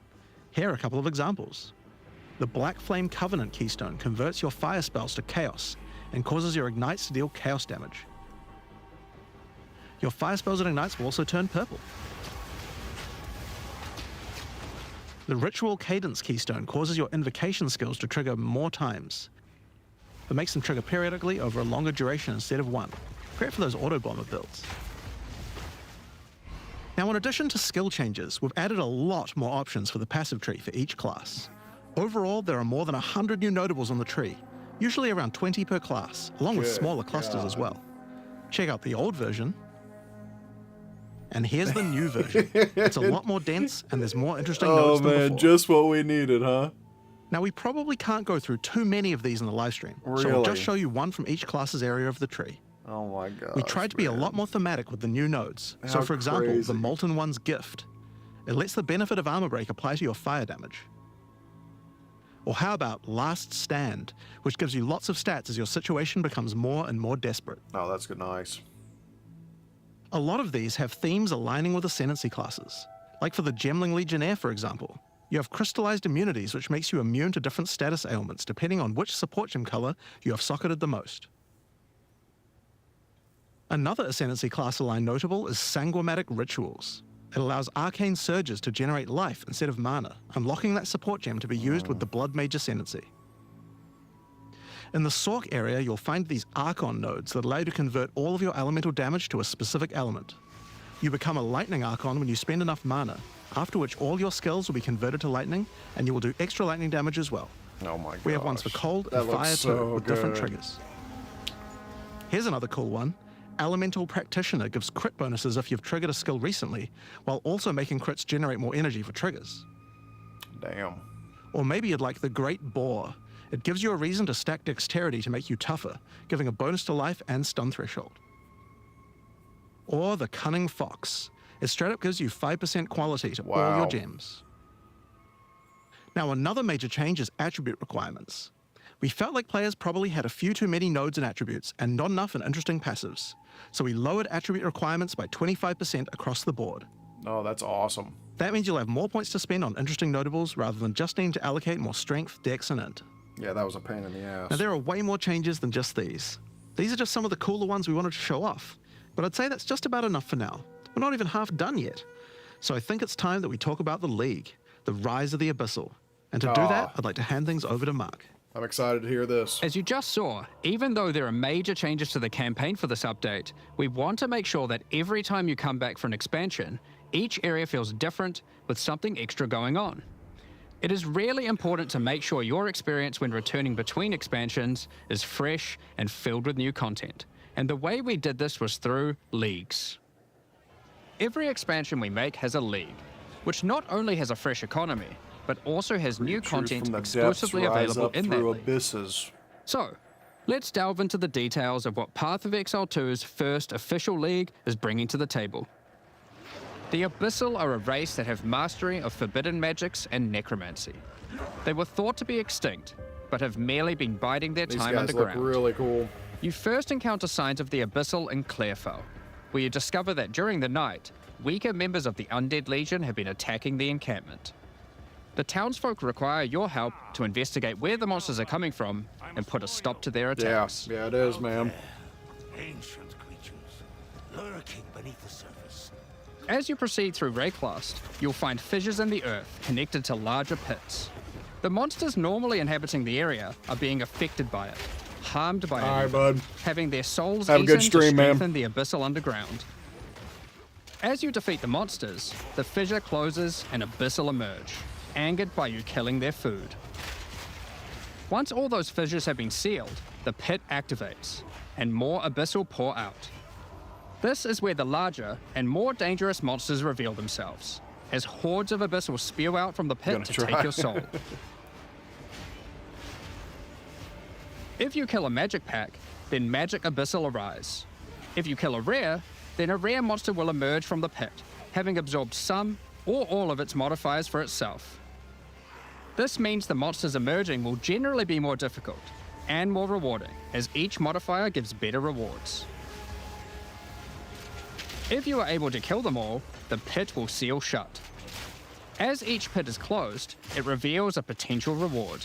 Here are a couple of examples. The Black Flame Covenant keystone converts your fire spells to chaos and causes your ignites to deal chaos damage. Your fire spells and ignites will also turn purple. The Ritual Cadence keystone causes your invocation skills to trigger more times, but makes them trigger periodically over a longer duration instead of one. Great for those auto-bomber builds. Now, in addition to skill changes, we've added a lot more options for the passive tree for each class. Overall, there are more than 100 new notables on the tree, usually around 20 per class, along with Good smaller clusters God. as well. Check out the old version. And here's the new version. It's a lot more dense, and there's more interesting Oh nodes than man, before. just what we needed, huh? Now, we probably can't go through too many of these in the live stream, so I'll Really? just show you one from each class's area of the tree. Oh my god. We tried to be a lot more thematic with the new nodes. So How for example, crazy. the Molten One's Gift. It lets the benefit of Armor Break apply to your fire damage. Or how about Last Stand, which gives you lots of stats as your situation becomes more and more desperate. Oh, that's good, nice. A lot of these have themes aligning with ascendancy classes. Like for the Gemling Legionnaire, for example. You have crystallized immunities, which makes you immune to different status ailments, depending on which support gem color you have socketed the most. Another ascendancy class aligned notable is Sanguimatic Rituals. It allows arcane surges to generate life instead of mana, unlocking that support gem to be used with the Blood Mage Ascendancy. In the Sork area, you'll find these Archon nodes that allow you to convert all of your elemental damage to a specific element. You become a Lightning Archon when you spend enough mana, after which all your skills will be converted to lightning, and you will do extra lightning damage as well. Oh my god. We have ones for cold That and looks fire so too, with different good. triggers. Here's another cool one. Elemental Practitioner gives crit bonuses if you've triggered a skill recently, while also making crits generate more energy for triggers. Damn. Or maybe you'd like the Great Boar. It gives you a reason to stack dexterity to make you tougher, giving a bonus to life and stun threshold. Or the Cunning Fox. It straight up gives you 5% quality to all Wow. your gems. Now, another major change is attribute requirements. We felt like players probably had a few too many nodes and attributes and not enough in interesting passives. So we lowered attribute requirements by 25% across the board. Oh, that's awesome. That means you'll have more points to spend on interesting notables rather than just needing to allocate more strength, dex, and int. Yeah, that was a pain in the ass. Now, there are way more changes than just these. These are just some of the cooler ones we wanted to show off, but I'd say that's just about enough for now. We're not even half done yet. So I think it's time that we talk about the League, the rise of the Abyssal. And to do that, I'd like to hand things over to Mark. I'm excited to hear this. As you just saw, even though there are major changes to the campaign for this update, we want to make sure that every time you come back for an expansion, each area feels different with something extra going on. It is really important to make sure your experience when returning between expansions is fresh and filled with new content. And the way we did this was through leagues. Every expansion we make has a league, which not only has a fresh economy, but also has new content exclusively available in that league. Abysses. So, let's delve into the details of what Path of Exile 2's first official league is bringing to the table. The Abyssal are a race that have mastery of forbidden magics and necromancy. They were thought to be extinct, but have merely been biding their time underground. These guys look really cool. You first encounter signs of the Abyssal in Clairfell, where you discover that during the night, weaker members of the Undead Legion have been attacking the encampment. The townsfolk require your help to investigate where the monsters are coming from and put a stop to their attacks. Yeah, it is, man. Ancient creatures lurking beneath the surface. As you proceed through Rayclast, you'll find fissures in the earth connected to larger pits. The monsters normally inhabiting the area are being affected by it, harmed by it, All right, bud. having their souls Have a eaten good stream, to man. strengthen the Abyssal underground. As you defeat the monsters, the fissure closes and Abyssal emerge, angered by you killing their food. Once all those fissures have been sealed, the pit activates, and more Abyssal pour out. This is where the larger and more dangerous monsters reveal themselves, as hordes of Abyssal spew out from the pit to take your soul. If you kill a magic pack, then magic Abyssal arise. If you kill a rare, then a rare monster will emerge from the pit, having absorbed some or all of its modifiers for itself. This means the monsters emerging will generally be more difficult and more rewarding, as each modifier gives better rewards. If you are able to kill them all, the pit will seal shut. As each pit is closed, it reveals a potential reward.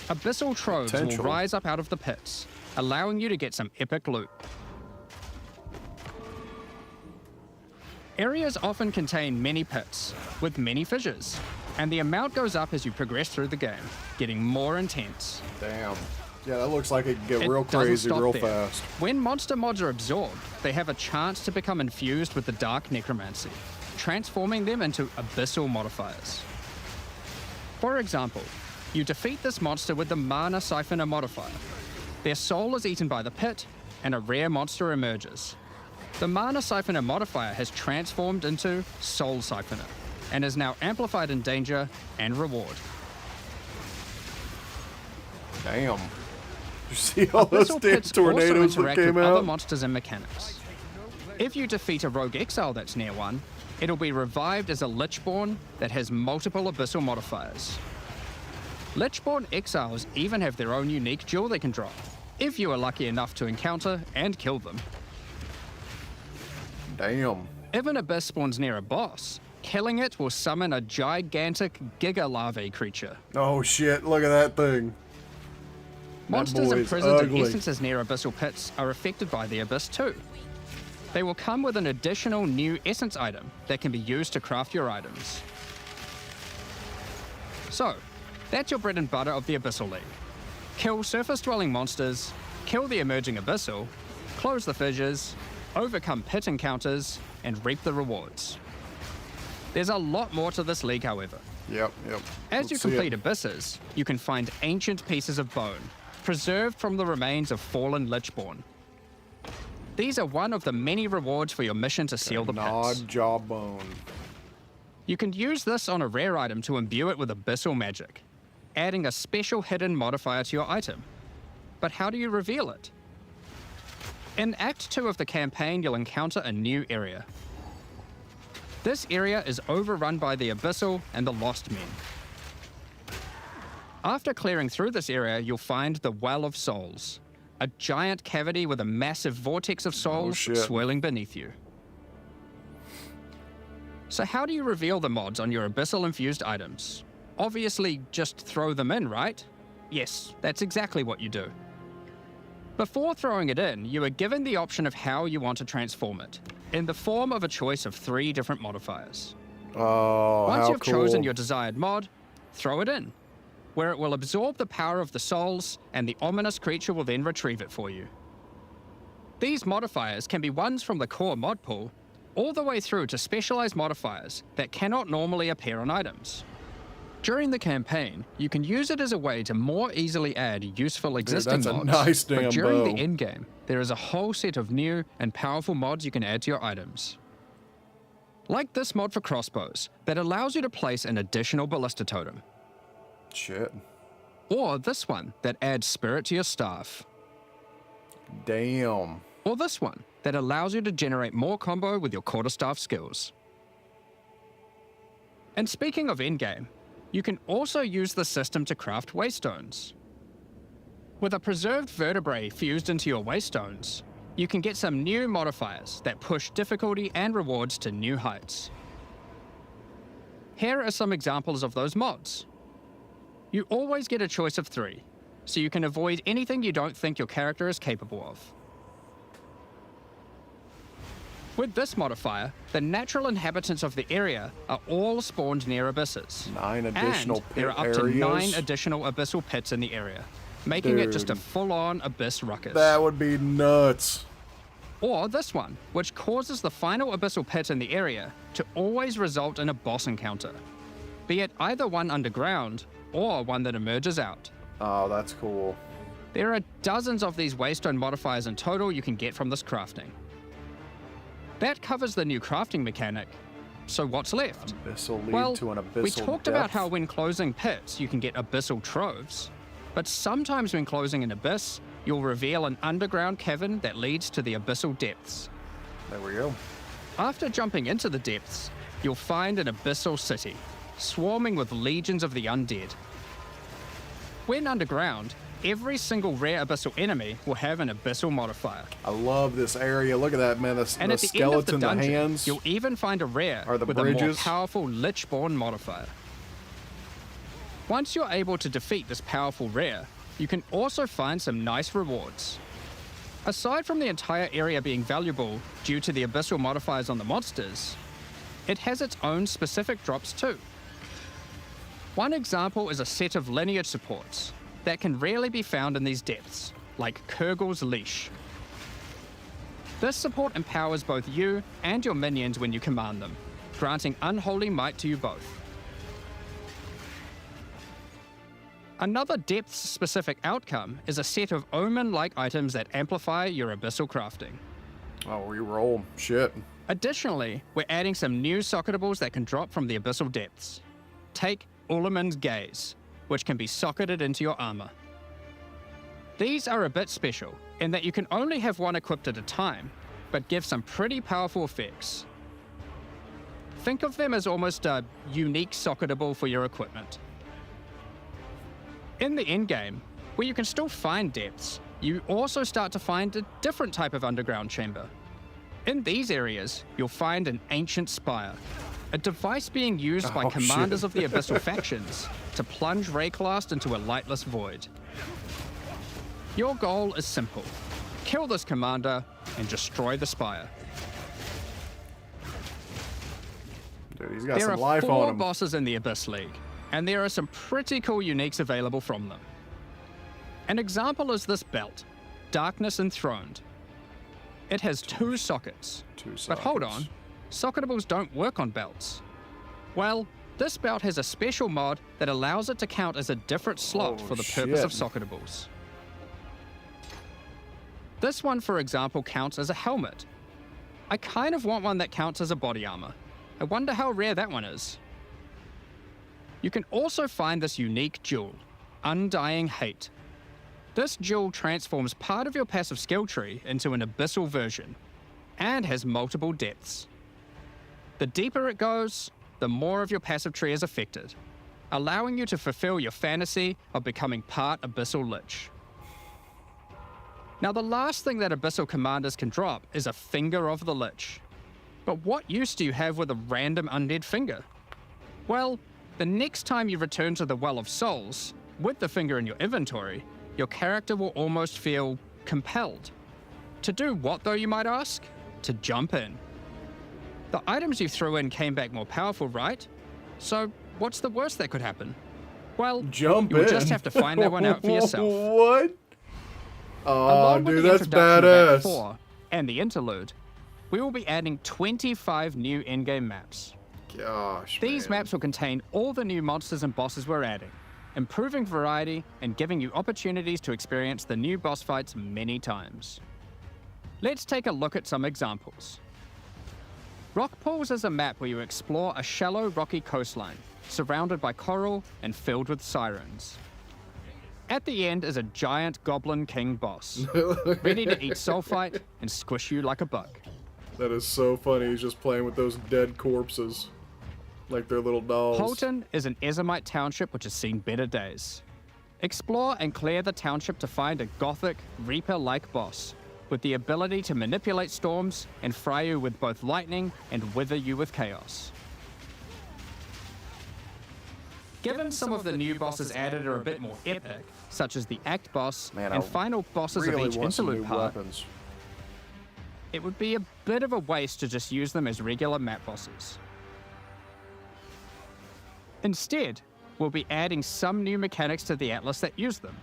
Abyssal troves will rise up out of the pits, allowing you to get some epic loot. Areas often contain many pits, with many fissures, and the amount goes up as you progress through the game, getting more intense. Damn. Yeah, that looks like it can get It real doesn't crazy stop real there. fast. When monster mods are absorbed, they have a chance to become infused with the dark necromancy, transforming them into abyssal modifiers. For example, you defeat this monster with the Mana Siphoner modifier. Their soul is eaten by the pit, and a rare monster emerges. The Mana Siphoner modifier has transformed into Soul Siphoner, and is now amplified in danger and reward. Damn. You see all those Abyssal damn pits also tornadoes that interact came with other out? monsters and mechanics. If you defeat a rogue exile that's near one, it'll be revived as a Lichborn that has multiple abyssal modifiers. Lichborn exiles even have their own unique jewel they can drop, if you are lucky enough to encounter and kill them. Damn. If an abyss spawns near a boss, killing it will summon a gigantic Giga Larvae creature. Oh shit, look at that thing. Monsters boy is imprisoned in ugly. essences near abyssal pits are affected by the abyss too. They will come with an additional new essence item that can be used to craft your items. So, that's your bread and butter of the Abyssal League. Kill surface-dwelling monsters, kill the emerging abyssal, close the fissures, overcome pit encounters, and reap the rewards. There's a lot more to this league, however. Yep. As you complete abysses, you can find ancient pieces of bone, preserved from the remains of fallen Lichborn. These are one of the many rewards for your mission to seal the pits. Nod jawbone. You can use this on a rare item to imbue it with abyssal magic, adding a special hidden modifier to your item. But how do you reveal it? In Act 2 of the campaign, you'll encounter a new area. This area is overrun by the Abyssal and the Lost Men. After clearing through this area, you'll find the Well of Souls, a giant cavity with a massive vortex of souls shit. swirling beneath you. So how do you reveal the mods on your Abyssal-infused items? Obviously, just throw them in, right? Yes, that's exactly what you do. Before throwing it in, you are given the option of how you want to transform it, in the form of a choice of 3 different modifiers. Oh, Once how you've cool. chosen your desired mod, throw it in, where it will absorb the power of the souls, and the ominous creature will then retrieve it for you. These modifiers can be ones from the core mod pool, all the way through to specialized modifiers that cannot normally appear on items. During the campaign, you can use it as a way to more easily add useful existing that's a mods. nice damn but during bow. the endgame, there is a whole set of new and powerful mods you can add to your items. Like this mod for crossbows that allows you to place an additional ballista totem. Shit. Or this one that adds spirit to your staff. Damn. Or this one that allows you to generate more combo with your quarterstaff skills. And speaking of endgame, you can also use the system to craft waystones. With a preserved vertebrae fused into your waystones, you can get some new modifiers that push difficulty and rewards to new heights. Here are some examples of those mods. You always get a choice of 3, so you can avoid anything you don't think your character is capable of. With this modifier, the natural inhabitants of the area are all spawned near abysses. 9 additional and pit there are up to 9 areas? additional abyssal pits in the area, making it just a Dude. full-on abyss ruckus. That would be nuts. Or this one, which causes the final abyssal pit in the area to always result in a boss encounter, be it either one underground or one that emerges out. Oh, that's cool. There are dozens of these waystone modifiers in total you can get from this crafting. That covers the new crafting mechanic. So what's left? Abyssal lead Well, to an abyssal we talked about depth. how when closing pits, you can get abyssal troves. But sometimes when closing an abyss, you'll reveal an underground cavern that leads to the abyssal depths. There we go. After jumping into the depths, you'll find an abyssal city, swarming with legions of the undead. When underground, every single rare abyssal enemy will have an abyssal modifier. I love this area. Look at that, man. The And at the end of the skeleton, the dungeon, hands. you'll even find a rare Are the with a more bridges? powerful Lichborn modifier. Once you're able to defeat this powerful rare, you can also find some nice rewards. Aside from the entire area being valuable due to the abyssal modifiers on the monsters, it has its own specific drops too. One example is a set of lineage supports that can rarely be found in these depths, like Kurgle's Leash. This support empowers both you and your minions when you command them, granting unholy might to you both. Another depth-specific outcome is a set of omen-like items that amplify your abyssal crafting. Oh, reroll. Shit. Additionally, we're adding some new socketables that can drop from the abyssal depths. Take Ullaman's Gaze, which can be socketed into your armor. These are a bit special in that you can only have one equipped at a time, but give some pretty powerful effects. Think of them as almost a unique socketable for your equipment. In the endgame, where you can still find depths, you also start to find a different type of underground chamber. In these areas, you'll find an ancient spire, a device being used by commanders of the abyssal factions to plunge Rayclast into a lightless void. Your goal is simple: kill this commander and destroy the spire. Dude, he's got There some are life 4 on him. bosses in the Abyss League, and there are some pretty cool uniques available from them. An example is this belt, Darkness Enthroned. It has 2 sockets. But hold on, socketables don't work on belts. Well, this belt has a special mod that allows it to count as a different slot for the purpose of socketables. This one, for example, counts as a helmet. I kind of want one that counts as a body armor. I wonder how rare that one is. You can also find this unique jewel, Undying Hate. This jewel transforms part of your passive skill tree into an abyssal version, and has multiple depths. The deeper it goes, the more of your passive tree is affected, allowing you to fulfill your fantasy of becoming part Abyssal Lich. Now, the last thing that Abyssal Commanders can drop is a Finger of the Lich. But what use do you have with a random undead finger? Well, the next time you return to the Well of Souls, with the finger in your inventory, your character will almost feel compelled. To do what, though, you might ask? To jump in. The items you threw in came back more powerful, right? So, what's the worst that could happen? Well, Jump you'll in. just have to find that one out for yourself. What? Oh, Along with dude, the that's introduction of Act badass. 4 and the interlude, we will be adding 25 new in-game maps. Gosh, These man. maps will contain all the new monsters and bosses we're adding, improving variety and giving you opportunities to experience the new boss fights many times. Let's take a look at some examples. Rock Pools is a map where you explore a shallow rocky coastline, surrounded by coral and filled with sirens. At the end is a giant Goblin King boss, ready to eat sulfite and squish you like a bug. That is so funny. He's just playing with those dead corpses. Like they're little dolls. Holton is an Ezomite township which has seen better days. Explore and clear the township to find a gothic, Reaper-like boss, with the ability to manipulate storms and fry you with both lightning and wither you with chaos. Given some of the new bosses added are a bit more epic, such as the Act boss Man, and I final bosses really of each want some interlude new part, weapons. it would be a bit of a waste to just use them as regular map bosses. Instead, we'll be adding some new mechanics to the Atlas that use them.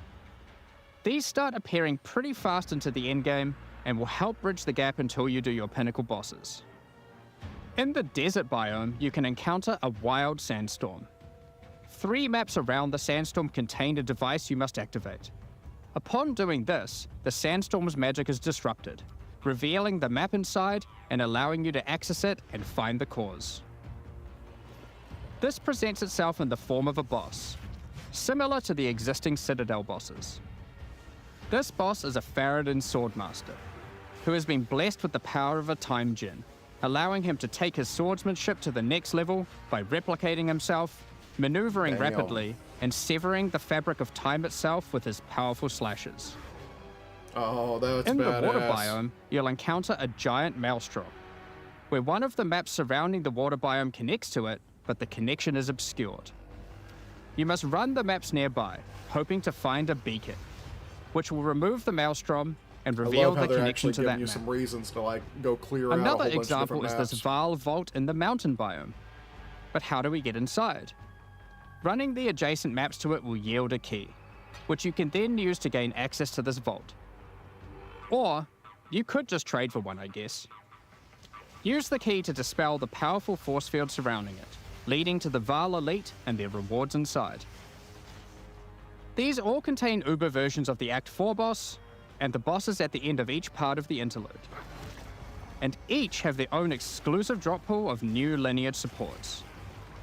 These start appearing pretty fast into the endgame and will help bridge the gap until you do your pinnacle bosses. In the desert biome, you can encounter a wild sandstorm. 3 maps around the sandstorm contain a device you must activate. Upon doing this, the sandstorm's magic is disrupted, revealing the map inside and allowing you to access it and find the cause. This presents itself in the form of a boss, similar to the existing Citadel bosses. This boss is a Faradin Swordmaster, who has been blessed with the power of a time gem, allowing him to take his swordsmanship to the next level by replicating himself, maneuvering Damn. rapidly, and severing the fabric of time itself with his powerful slashes. Oh, that's In badass. the water biome, you'll encounter a giant maelstrom, where one of the maps surrounding the water biome connects to it, but the connection is obscured. You must run the maps nearby, hoping to find a beacon, which will remove the maelstrom and I reveal love how the they're connection actually to giving that you map. some reasons to like go clear out a whole Another bunch of example different is this maps. Vaal vault in the mountain biome. But how do we get inside? Running the adjacent maps to it will yield a key, which you can then use to gain access to this vault. Or, you could just trade for one, I guess. Use the key to dispel the powerful force field surrounding it, leading to the Vaal Elite and their rewards inside. These all contain Uber versions of the Act 4 boss, and the bosses at the end of each part of the interlude. And each have their own exclusive drop pool of new lineage supports,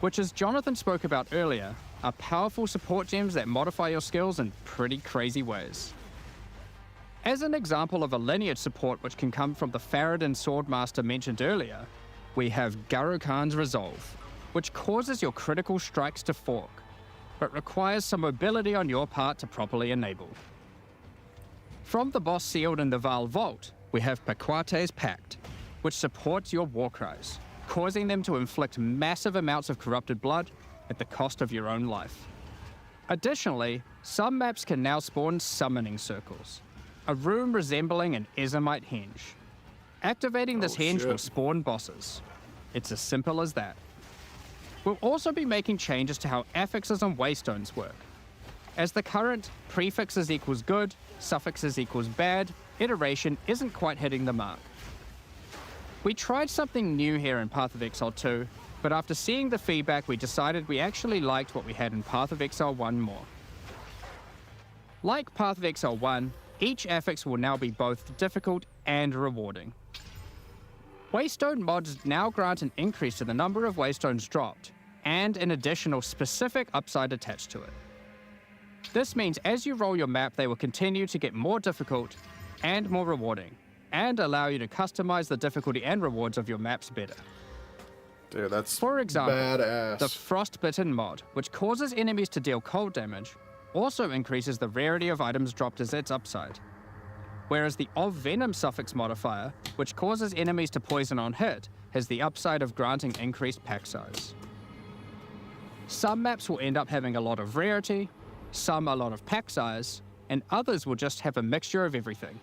which, as Jonathan spoke about earlier, are powerful support gems that modify your skills in pretty crazy ways. As an example of a lineage support which can come from the Faradin Swordmaster mentioned earlier, we have Garukan's Resolve, which causes your critical strikes to fork, but requires some mobility on your part to properly enable. From the boss sealed in the Vaal Vault, we have Paquate's Pact, which supports your war cries, causing them to inflict massive amounts of corrupted blood at the cost of your own life. Additionally, some maps can now spawn summoning circles, a room resembling an Ezomite henge. Activating this henge will spawn bosses. It's as simple as that. We'll also be making changes to how affixes on waystones work, as the current prefixes equals good, suffixes equals bad iteration isn't quite hitting the mark. We tried something new here in Path of Exile 2, but after seeing the feedback we decided we actually liked what we had in Path of Exile 1 more. Like Path of Exile 1, each affix will now be both difficult and rewarding. Waystone mods now grant an increase to the number of waystones dropped, and an additional specific upside attached to it. This means as you roll your map, they will continue to get more difficult and more rewarding, and allow you to customize the difficulty and rewards of your maps better. Dude, that's For example, badass. the Frostbitten mod, which causes enemies to deal cold damage, also increases the rarity of items dropped as its upside. Whereas the Of Venom suffix modifier, which causes enemies to poison on hit, has the upside of granting increased pack size. Some maps will end up having a lot of rarity, some a lot of pack size, and others will just have a mixture of everything.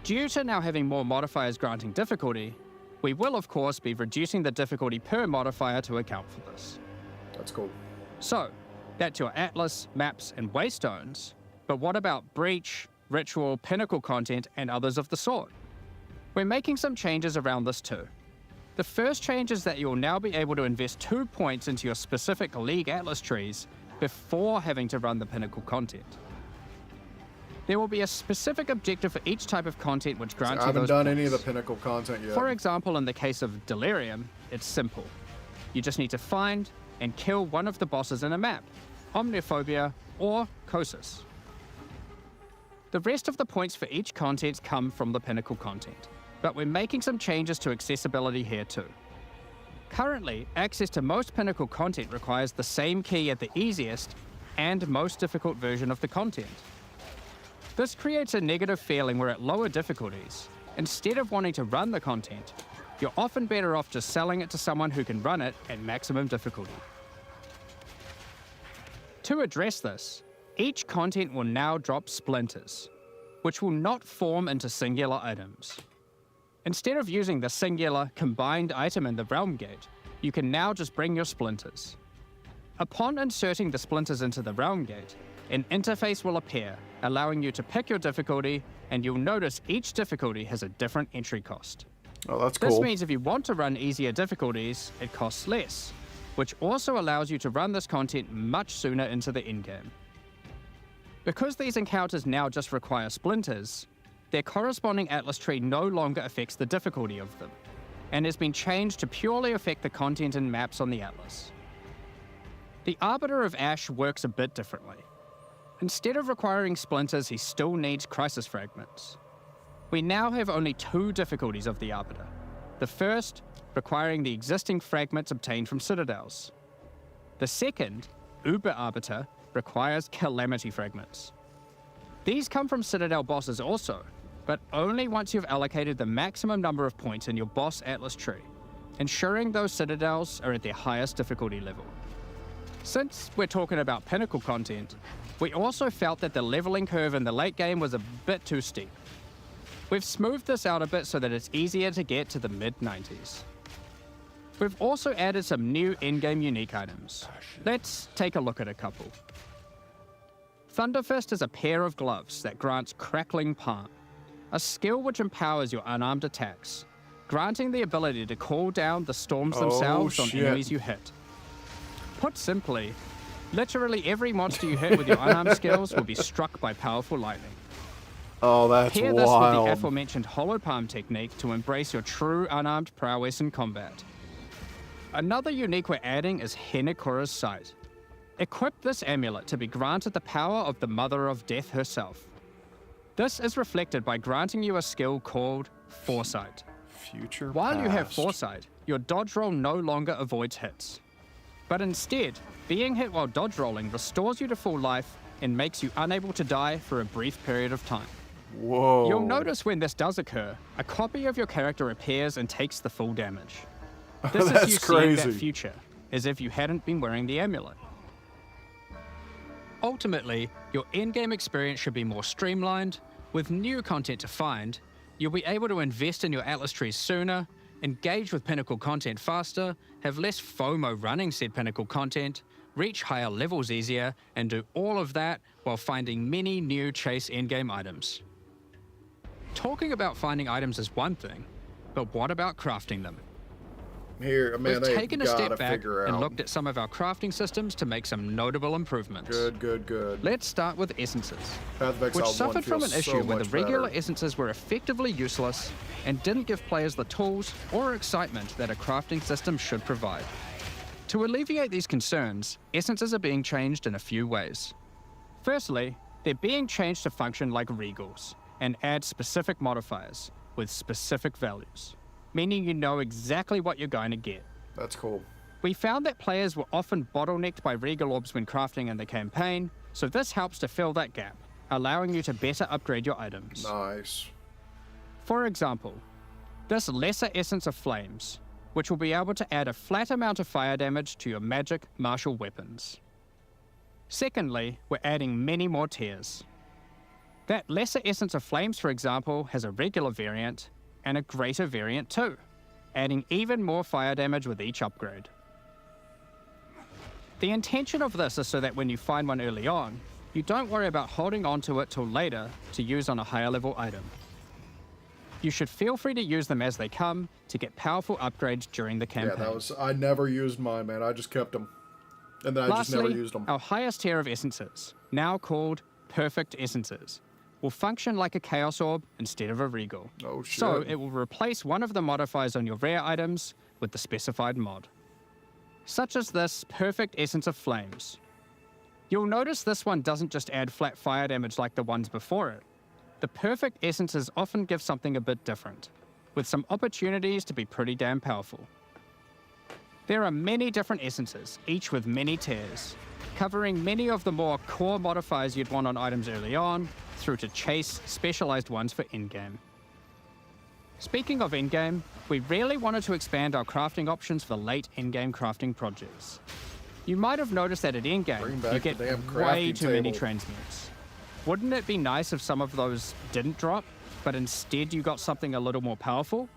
Due to now having more modifiers granting difficulty, we will of course be reducing the difficulty per modifier to account for this. That's cool. So, that's your Atlas, maps, and waystones, but what about Breach, Ritual, Pinnacle content, and others of the sort? We're making some changes around this too. The first change is that you'll now be able to invest 2 points into your specific League Atlas trees before having to run the Pinnacle content. There will be a specific objective for each type of content which grants you those I haven't done points. any of the Pinnacle content yet. For example, in the case of Delirium, it's simple. You just need to find and kill one of the bosses in a map, Omniphobia or Kosis. The rest of the points for each content come from the Pinnacle content, but we're making some changes to accessibility here too. Currently, access to most Pinnacle content requires the same key at the easiest and most difficult version of the content. This creates a negative feeling where at lower difficulties, instead of wanting to run the content, you're often better off just selling it to someone who can run it at maximum difficulty. To address this, each content will now drop splinters, which will not form into singular items. Instead of using the singular combined item in the realm gate, you can now just bring your splinters. Upon inserting the splinters into the realm gate, an interface will appear, allowing you to pick your difficulty, and you'll notice each difficulty has a different entry cost. Oh, that's cool. This means if you want to run easier difficulties, it costs less, which also allows you to run this content much sooner into the endgame. Because these encounters now just require splinters, their corresponding Atlas tree no longer affects the difficulty of them, and has been changed to purely affect the content and maps on the Atlas. The Arbiter of Ash works a bit differently. Instead of requiring splinters, he still needs crisis fragments. We now have only 2 difficulties of the Arbiter. The first, requiring the existing fragments obtained from citadels. The second, Uber Arbiter, requires calamity fragments. These come from citadel bosses also, but only once you've allocated the maximum number of points in your boss Atlas tree, ensuring those citadels are at their highest difficulty level. Since we're talking about Pinnacle content, we also felt that the leveling curve in the late game was a bit too steep. We've smoothed this out a bit so that it's easier to get to the mid-90s. We've also added some new in-game unique items. Let's take a look at a couple. Thunderfist is a pair of gloves that grants Crackling Palm, a skill which empowers your unarmed attacks, granting the ability to call down the storms themselves on enemies you hit. Put simply, literally every monster you hit with your unarmed skills will be struck by powerful lightning. Oh, that's Pair this wild. with the aforementioned Hollow Palm technique to embrace your true unarmed prowess in combat. Another unique we're adding is Henekura's Sight. Equip this amulet to be granted the power of the Mother of Death herself. This is reflected by granting you a skill called Foresight. Future While you have past. Foresight, your dodge roll no longer avoids hits. But instead, being hit while dodge rolling restores you to full life and makes you unable to die for a brief period of time. Whoa. You'll notice when this does occur, a copy of your character appears and takes the full damage. This is That's you seeing that crazy. future, as if you hadn't been wearing the amulet. Ultimately, your in-game experience should be more streamlined. With new content to find, you'll be able to invest in your Atlas trees sooner, engage with Pinnacle content faster, have less FOMO running said Pinnacle content, reach higher levels easier, and do all of that while finding many new chase endgame items. Talking about finding items is one thing, but what about crafting them? Here, man, We've they taken a gotta step back figure and out. looked at some of our crafting systems to make some notable improvements. Good. Let's start with essences, Path of Exile which 1 suffered from an feels issue so where the much regular better. essences were effectively useless and didn't give players the tools or excitement that a crafting system should provide. To alleviate these concerns, essences are being changed in a few ways. Firstly, they're being changed to function like regals and add specific modifiers with specific values, meaning you know exactly what you're going to get. That's cool. We found that players were often bottlenecked by regal orbs when crafting in the campaign, so this helps to fill that gap, allowing you to better upgrade your items. Nice. For example, This lesser essence of flames, which will be able to add a flat amount of fire damage to your magic martial weapons. Secondly, we're adding many more tiers. That lesser essence of flames, for example, has a regular variant and a greater variant too, adding even more fire damage with each upgrade. The intention of this is so that when you find one early on, you don't worry about holding on to it till later to use on a higher level item. You should feel free to use them as they come to get powerful upgrades during the campaign. Yeah, I never used mine, man. I just kept them. And then I just never used them. Our highest tier of essences, now called Perfect Essences, will function like a Chaos Orb instead of a Regal. Oh shit. So it will replace one of the modifiers on your rare items with the specified mod. Such as this Perfect Essence of Flames. You'll notice this one doesn't just add flat fire damage like the ones before it. The Perfect Essences often give something a bit different, with some opportunities to be pretty damn powerful. There are many different essences, each with many tiers, covering many of the more core modifiers you'd want on items early on, through to chase specialized ones for endgame. Speaking of endgame, we really wanted to expand our crafting options for late endgame crafting projects. You might have noticed that at endgame, you get way too many transmutes. Wouldn't it be nice if some of those didn't drop, but instead you got something a little more powerful?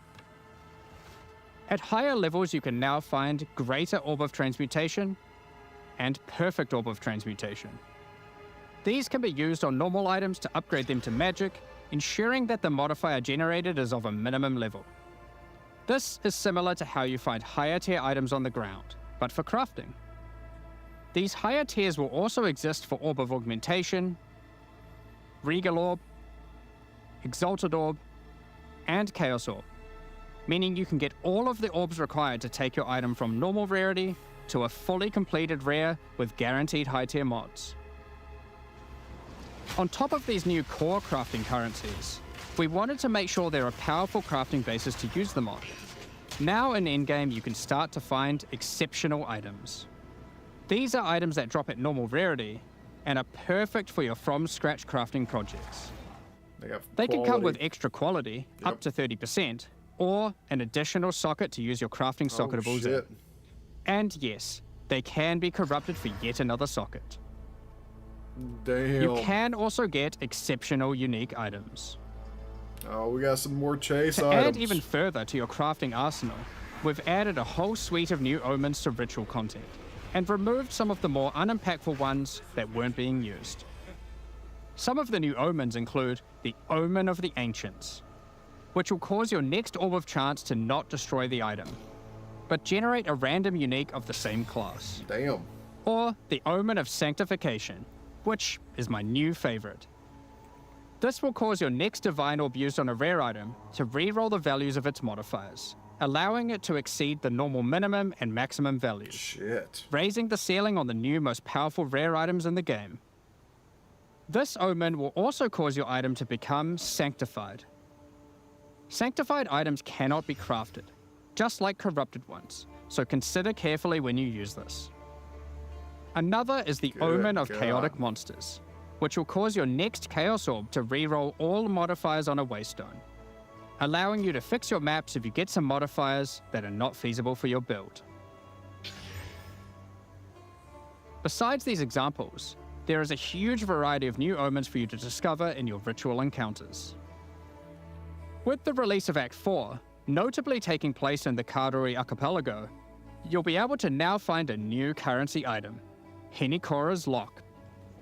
At higher levels, you can now find Greater Orb of Transmutation and Perfect Orb of Transmutation. These can be used on normal items to upgrade them to magic, ensuring that the modifier generated is of a minimum level. This is similar to how you find higher tier items on the ground, but for crafting. These higher tiers will also exist for Orb of Augmentation, Regal Orb, Exalted Orb, and Chaos Orb, meaning you can get all of the orbs required to take your item from normal rarity to a fully completed rare with guaranteed high tier mods. On top of these new core crafting currencies, we wanted to make sure there are powerful crafting bases to use them on. Now in endgame, you can start to find exceptional items. These are items that drop at normal rarity and are perfect for your from-scratch crafting projects. They can come with extra quality, up to 30%, or an additional socket to use your crafting socketables in. And yes, they can be corrupted for yet another socket. Damn. You can also get exceptional unique items. Oh, we got some more chase to items. add even further to your crafting arsenal, we've added a whole suite of new omens to ritual content, and removed some of the more unimpactful ones that weren't being used. Some of the new omens include the Omen of the Ancients, which will cause your next Orb of Chance to not destroy the item, but generate a random unique of the same class. Damn. Or the Omen of Sanctification, which is my new favorite. This will cause your next Divine Orb used on a rare item to reroll the values of its modifiers, allowing it to exceed the normal minimum and maximum values. Shit. Raising the ceiling on the new most powerful rare items in the game. This omen will also cause your item to become sanctified. Sanctified items cannot be crafted, just like corrupted ones, so consider carefully when you use this. Another is the Omen of Chaotic Monsters, which will cause your next Chaos Orb to reroll all modifiers on a Waystone, allowing you to fix your maps if you get some modifiers that are not feasible for your build. Besides these examples, there is a huge variety of new omens for you to discover in your ritual encounters. With the release of Act 4, notably taking place in the Karori Archipelago, you'll be able to now find a new currency item, Henikora's Lock.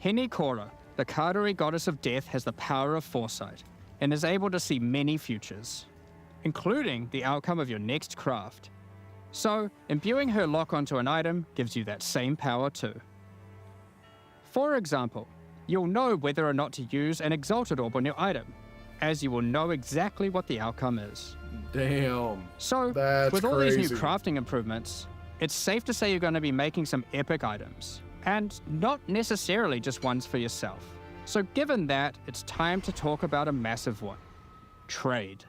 Henikora, the Karori goddess of death, has the power of foresight, and is able to see many futures, including the outcome of your next craft. So, imbuing her lock onto an item gives you that same power too. For example, you'll know whether or not to use an Exalted Orb on your item, as you will know exactly what the outcome is. Damn. So, That's with all crazy. these new crafting improvements, it's safe to say you're going to be making some epic items, and not necessarily just ones for yourself. So given that, it's time to talk about a massive one. Trade.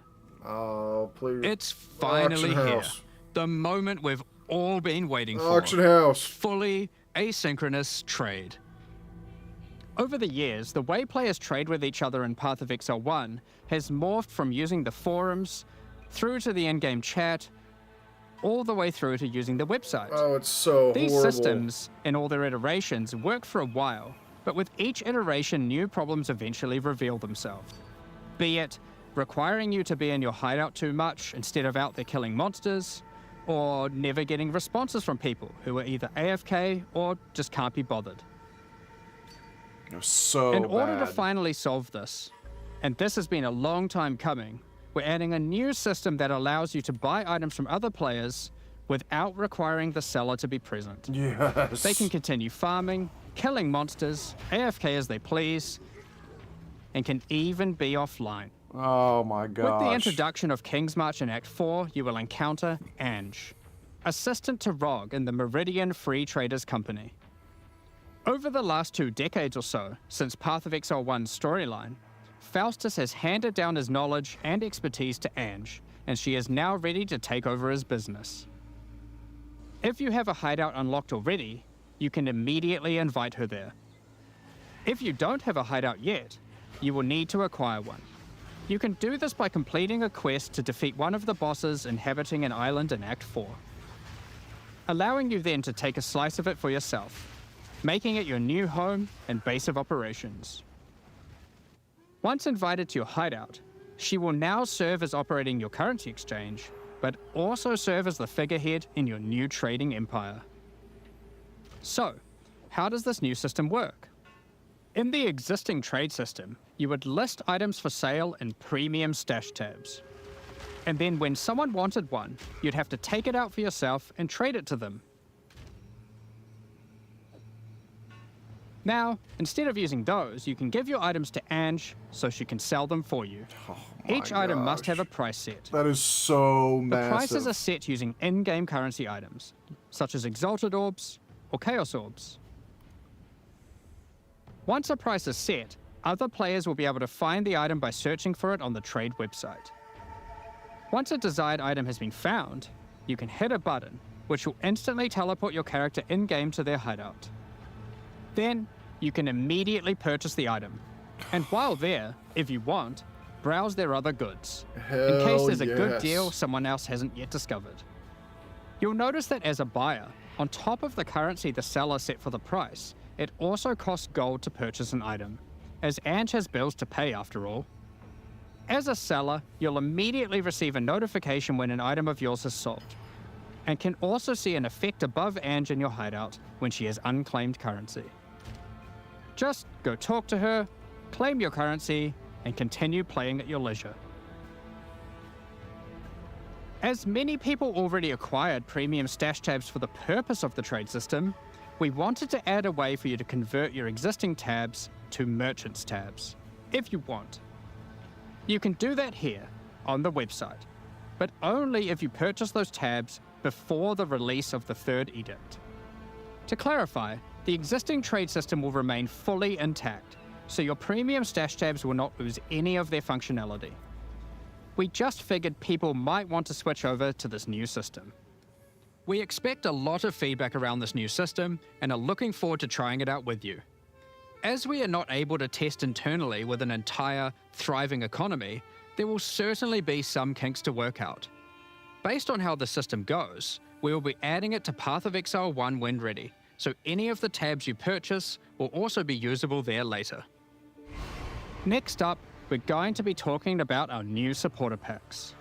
Oh, please. It's finally Auction here. house. The moment we've all been waiting for. Auction house. Fully asynchronous trade. Over the years, the way players trade with each other in Path of Exile 1 has morphed from using the forums, through to the in-game chat, all the way through to using the website. Oh, it's so These horrible. systems, in all their iterations, work for a while, but with each iteration, new problems eventually reveal themselves. Be it requiring you to be in your hideout too much instead of out there killing monsters, or never getting responses from people who are either AFK or just can't be bothered. So In order to bad. finally solve this, and this has been a long time coming, we're adding a new system that allows you to buy items from other players without requiring the seller to be present. Yes. They can continue farming, killing monsters, AFK as they please, and can even be offline. Oh my gosh. With the introduction of King's March in Act 4, you will encounter Ange, assistant to Rog in the Meridian Free Traders Company. Over the last 2 decades or so, since Path of Exile 1's storyline, Faustus has handed down his knowledge and expertise to Ange, and she is now ready to take over his business. If you have a hideout unlocked already, you can immediately invite her there. If you don't have a hideout yet, you will need to acquire one. You can do this by completing a quest to defeat one of the bosses inhabiting an island in Act 4, allowing you then to take a slice of it for yourself, making it your new home and base of operations. Once invited to your hideout, she will now serve as operating your currency exchange, but also serve as the figurehead in your new trading empire. So, how does this new system work? In the existing trade system, you would list items for sale in premium stash tabs. And then when someone wanted one, you'd have to take it out for yourself and trade it to them. Now, instead of using those, you can give your items to Ange so she can sell them for you. Oh my Each item must gosh. have a price set. That is so The massive. prices are set using in-game currency items, such as Exalted Orbs or Chaos Orbs. Once a price is set, other players will be able to find the item by searching for it on the trade website. Once a desired item has been found, you can hit a button, which will instantly teleport your character in-game to their hideout. Then, you can immediately purchase the item. And while there, if you want, browse their other goods, in case Hell there's a good yes. deal someone else hasn't yet discovered. You'll notice that as a buyer, on top of the currency the seller set for the price, it also costs gold to purchase an item, as Ange has bills to pay after all. As a seller, you'll immediately receive a notification when an item of yours is sold, and can also see an effect above Ange in your hideout when she has unclaimed currency. Just go talk to her, claim your currency, and continue playing at your leisure. As many people already acquired premium stash tabs for the purpose of the trade system, we wanted to add a way for you to convert your existing tabs to merchants tabs, if you want. You can do that here, on the website, but only if you purchase those tabs before the release of the third edict. To clarify, the existing trade system will remain fully intact, so your premium stash tabs will not lose any of their functionality. We just figured people might want to switch over to this new system. We expect a lot of feedback around this new system and are looking forward to trying it out with you. As we are not able to test internally with an entire, thriving economy, there will certainly be some kinks to work out. Based on how the system goes, we will be adding it to Path of Exile 1 when ready, so any of the tabs you purchase will also be usable there later. Next up, we're going to be talking about our new supporter packs.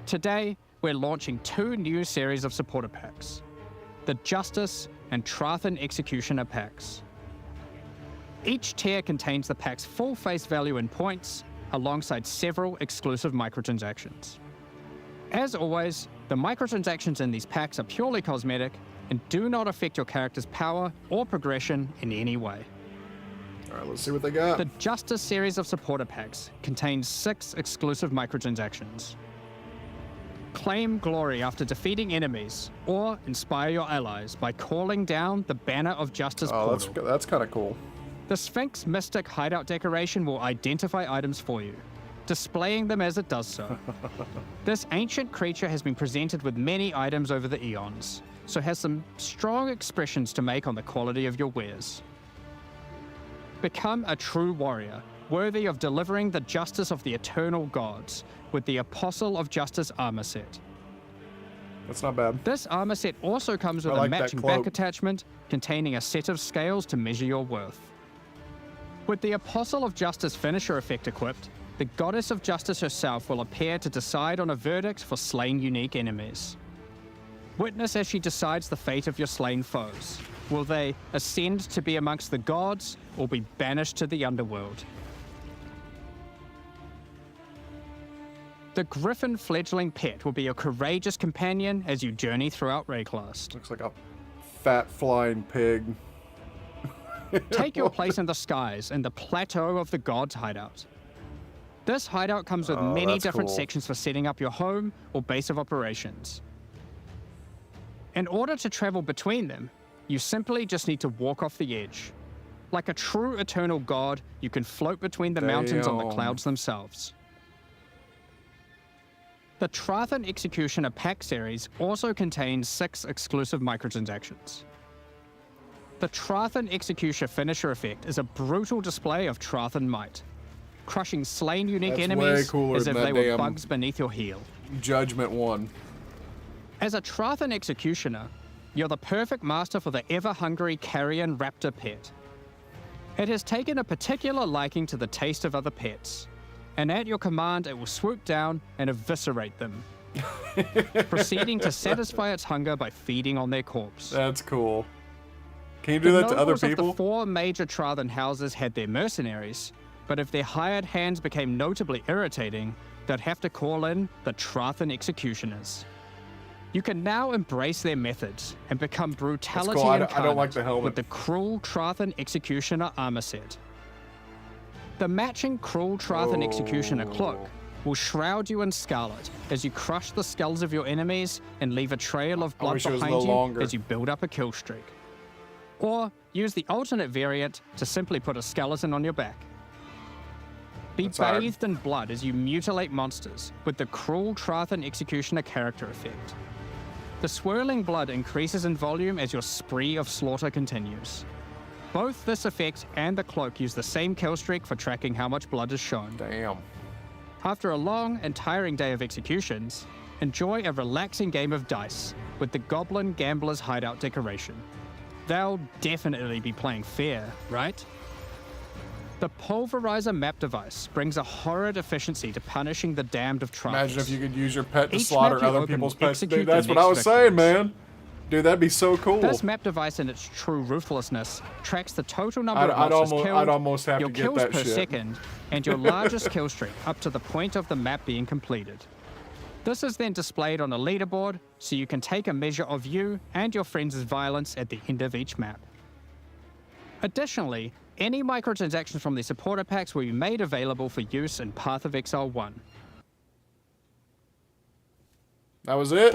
Today, we're launching 2 new series of supporter packs, the Justice and Trathan Executioner packs. Each tier contains the pack's full face value in points, alongside several exclusive microtransactions. As always, the microtransactions in these packs are purely cosmetic and do not affect your character's power or progression in any way. All right, let's see what they got. The Justice series of supporter packs contains 6 exclusive microtransactions. Claim glory after defeating enemies, or inspire your allies by calling down the Banner of Justice portal. That's kind of cool. The Sphinx Mystic hideout decoration will identify items for you, displaying them as it does so. This ancient creature has been presented with many items over the eons, so has some strong expressions to make on the quality of your wares. Become a true warrior, worthy of delivering the justice of the eternal gods, with the Apostle of Justice armor set. That's not bad. This armor set also comes with I a like that matching cloak. back attachment containing a set of scales to measure your worth. With the Apostle of Justice finisher effect equipped, the Goddess of Justice herself will appear to decide on a verdict for slain unique enemies. Witness as she decides the fate of your slain foes. Will they ascend to be amongst the gods or be banished to the underworld? The Griffin fledgling pet will be your courageous companion as you journey throughout Rayclast. Looks like a fat flying pig. Take your place in the skies in the Plateau of the Gods hideout. This hideout comes with many that's different cool. sections for setting up your home or base of operations. In order to travel between them, you simply just need to walk off the edge. Like a true eternal god, you can float between the mountains on the Damn. clouds themselves. The Trathan Executioner pack series also contains 6 exclusive microtransactions. The Trathan Executioner finisher effect is a brutal display of Trathan might, crushing slain unique That's way enemies cooler as if than they that were damn bugs beneath your heel. Judgment 1. As a Trathan Executioner, you're the perfect master for the ever-hungry carrion raptor pet. It has taken a particular liking to the taste of other pets, and at your command it will swoop down and eviscerate them, proceeding to satisfy its hunger by feeding on their corpse. That's cool. Can you do that to other nobles people? Of the 4 major Trathan houses had their mercenaries, but if their hired hands became notably irritating, they'd have to call in the Trathan Executioners. You can now embrace their methods and become brutality cool. I incarnate don't like the helmet. with the Cruel Trathan Executioner armor set. The matching Cruel Trathan Executioner cloak will shroud you in scarlet as you crush the skulls of your enemies and leave a trail of blood wish it was a behind little you longer. as you build up a kill streak. Or use the alternate variant to simply put a skeleton on your back. Be That's hard. bathed in blood as you mutilate monsters with the Cruel Trathan Executioner character effect. The swirling blood increases in volume as your spree of slaughter continues. Both this effect and the cloak use the same kill streak for tracking how much blood is shown. Damn. After a long and tiring day of executions, enjoy a relaxing game of dice with the Goblin Gambler's Hideout decoration. They'll definitely be playing fair, right? The Pulverizer map device brings a horrid efficiency to punishing the damned of Travis. Imagine if you could use your pet to Each slaughter map you other open people's will pets. execute Dude, the that's what next I was saying, victims. man. Dude, that'd be so cool. This map device in its true ruthlessness tracks the total number of I'd monsters almost- killed, I'd almost have your to get kills that per shit. second, and your largest kill streak up to the point of the map being completed. This is then displayed on a leaderboard so you can take a measure of you and your friends' violence at the end of each map. Additionally, any microtransactions from the supporter packs will be made available for use in Path of Exile 1. That was it?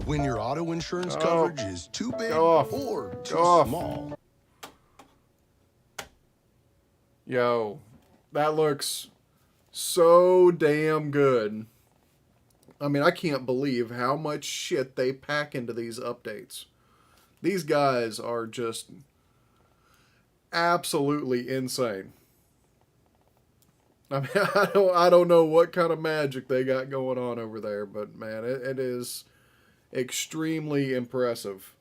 When your auto insurance Oh. coverage is too big Go off. or too Go off. small. Yo, that looks so damn good. I mean, I can't believe how much shit they pack into these updates. These guys are just absolutely insane. I mean, I don't know what kind of magic they got going on over there, but man, it is extremely impressive.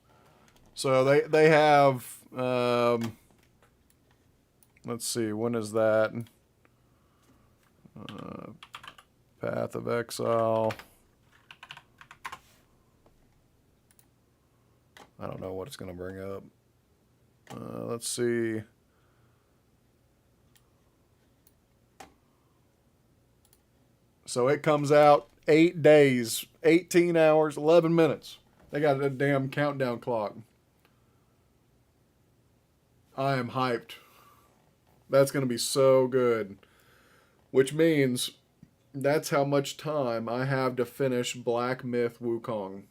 So they have let's see, when is that? Path of Exile. I don't know what it's going to bring up. Let's see. So it comes out 8 days, 18 hours, 11 minutes. They got a damn countdown clock. I am hyped. That's going to be so good. Which means that's how much time I have to finish Black Myth Wukong.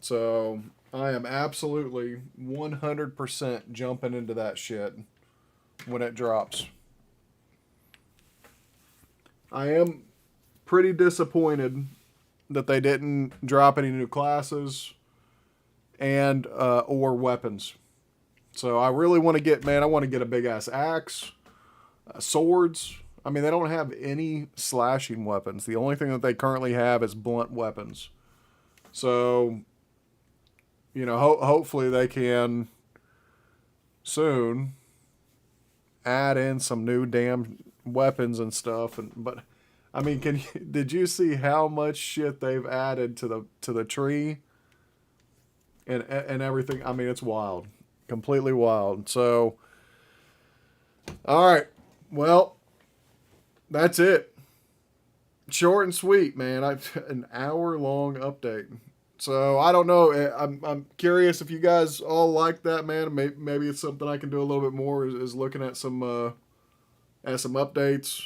So I am absolutely 100% jumping into that shit when it drops. I am pretty disappointed that they didn't drop any new classes and or weapons. So I really want to get, man, I want to get a big ass axe, swords. I mean, they don't have any slashing weapons. The only thing that they currently have is blunt weapons. So, you know, hopefully they can soon add in some new damn weapons and stuff. But I mean, did you see how much shit they've added to the tree and everything? I mean, it's wild, completely wild. So, all right, well, that's it. Short and sweet, man. An hour-long update. So I don't know. I'm curious if you guys all like that, man. Maybe it's something I can do a little bit more. Is looking at some updates.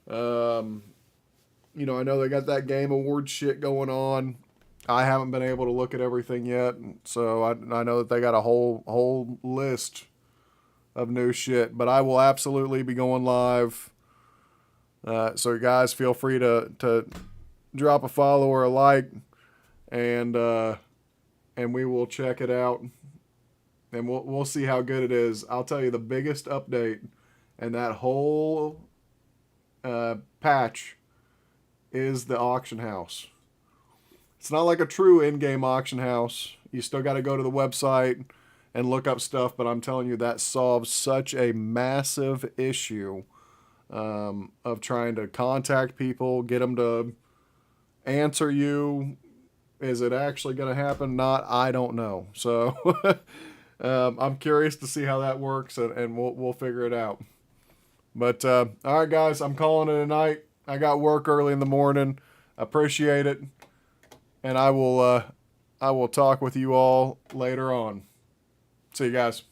You know, I know they got that Game Awards shit going on. I haven't been able to look at everything yet, so I know that they got a whole list of new shit. But I will absolutely be going live. So guys, feel free to drop a follow or a like, and we will check it out, and we'll see how good it is. I'll tell you, the biggest update and that whole patch is the auction house. It's not like a true in-game auction house. You still got to go to the website and look up stuff, but I'm telling you, that solves such a massive issue of trying to contact people, get them to answer you. Is it actually going to happen? Not, I don't know. So I'm curious to see how that works, and we'll figure it out. But all right, guys, I'm calling it a night. I got work early in the morning. Appreciate it, and I will talk with you all later on. See you guys.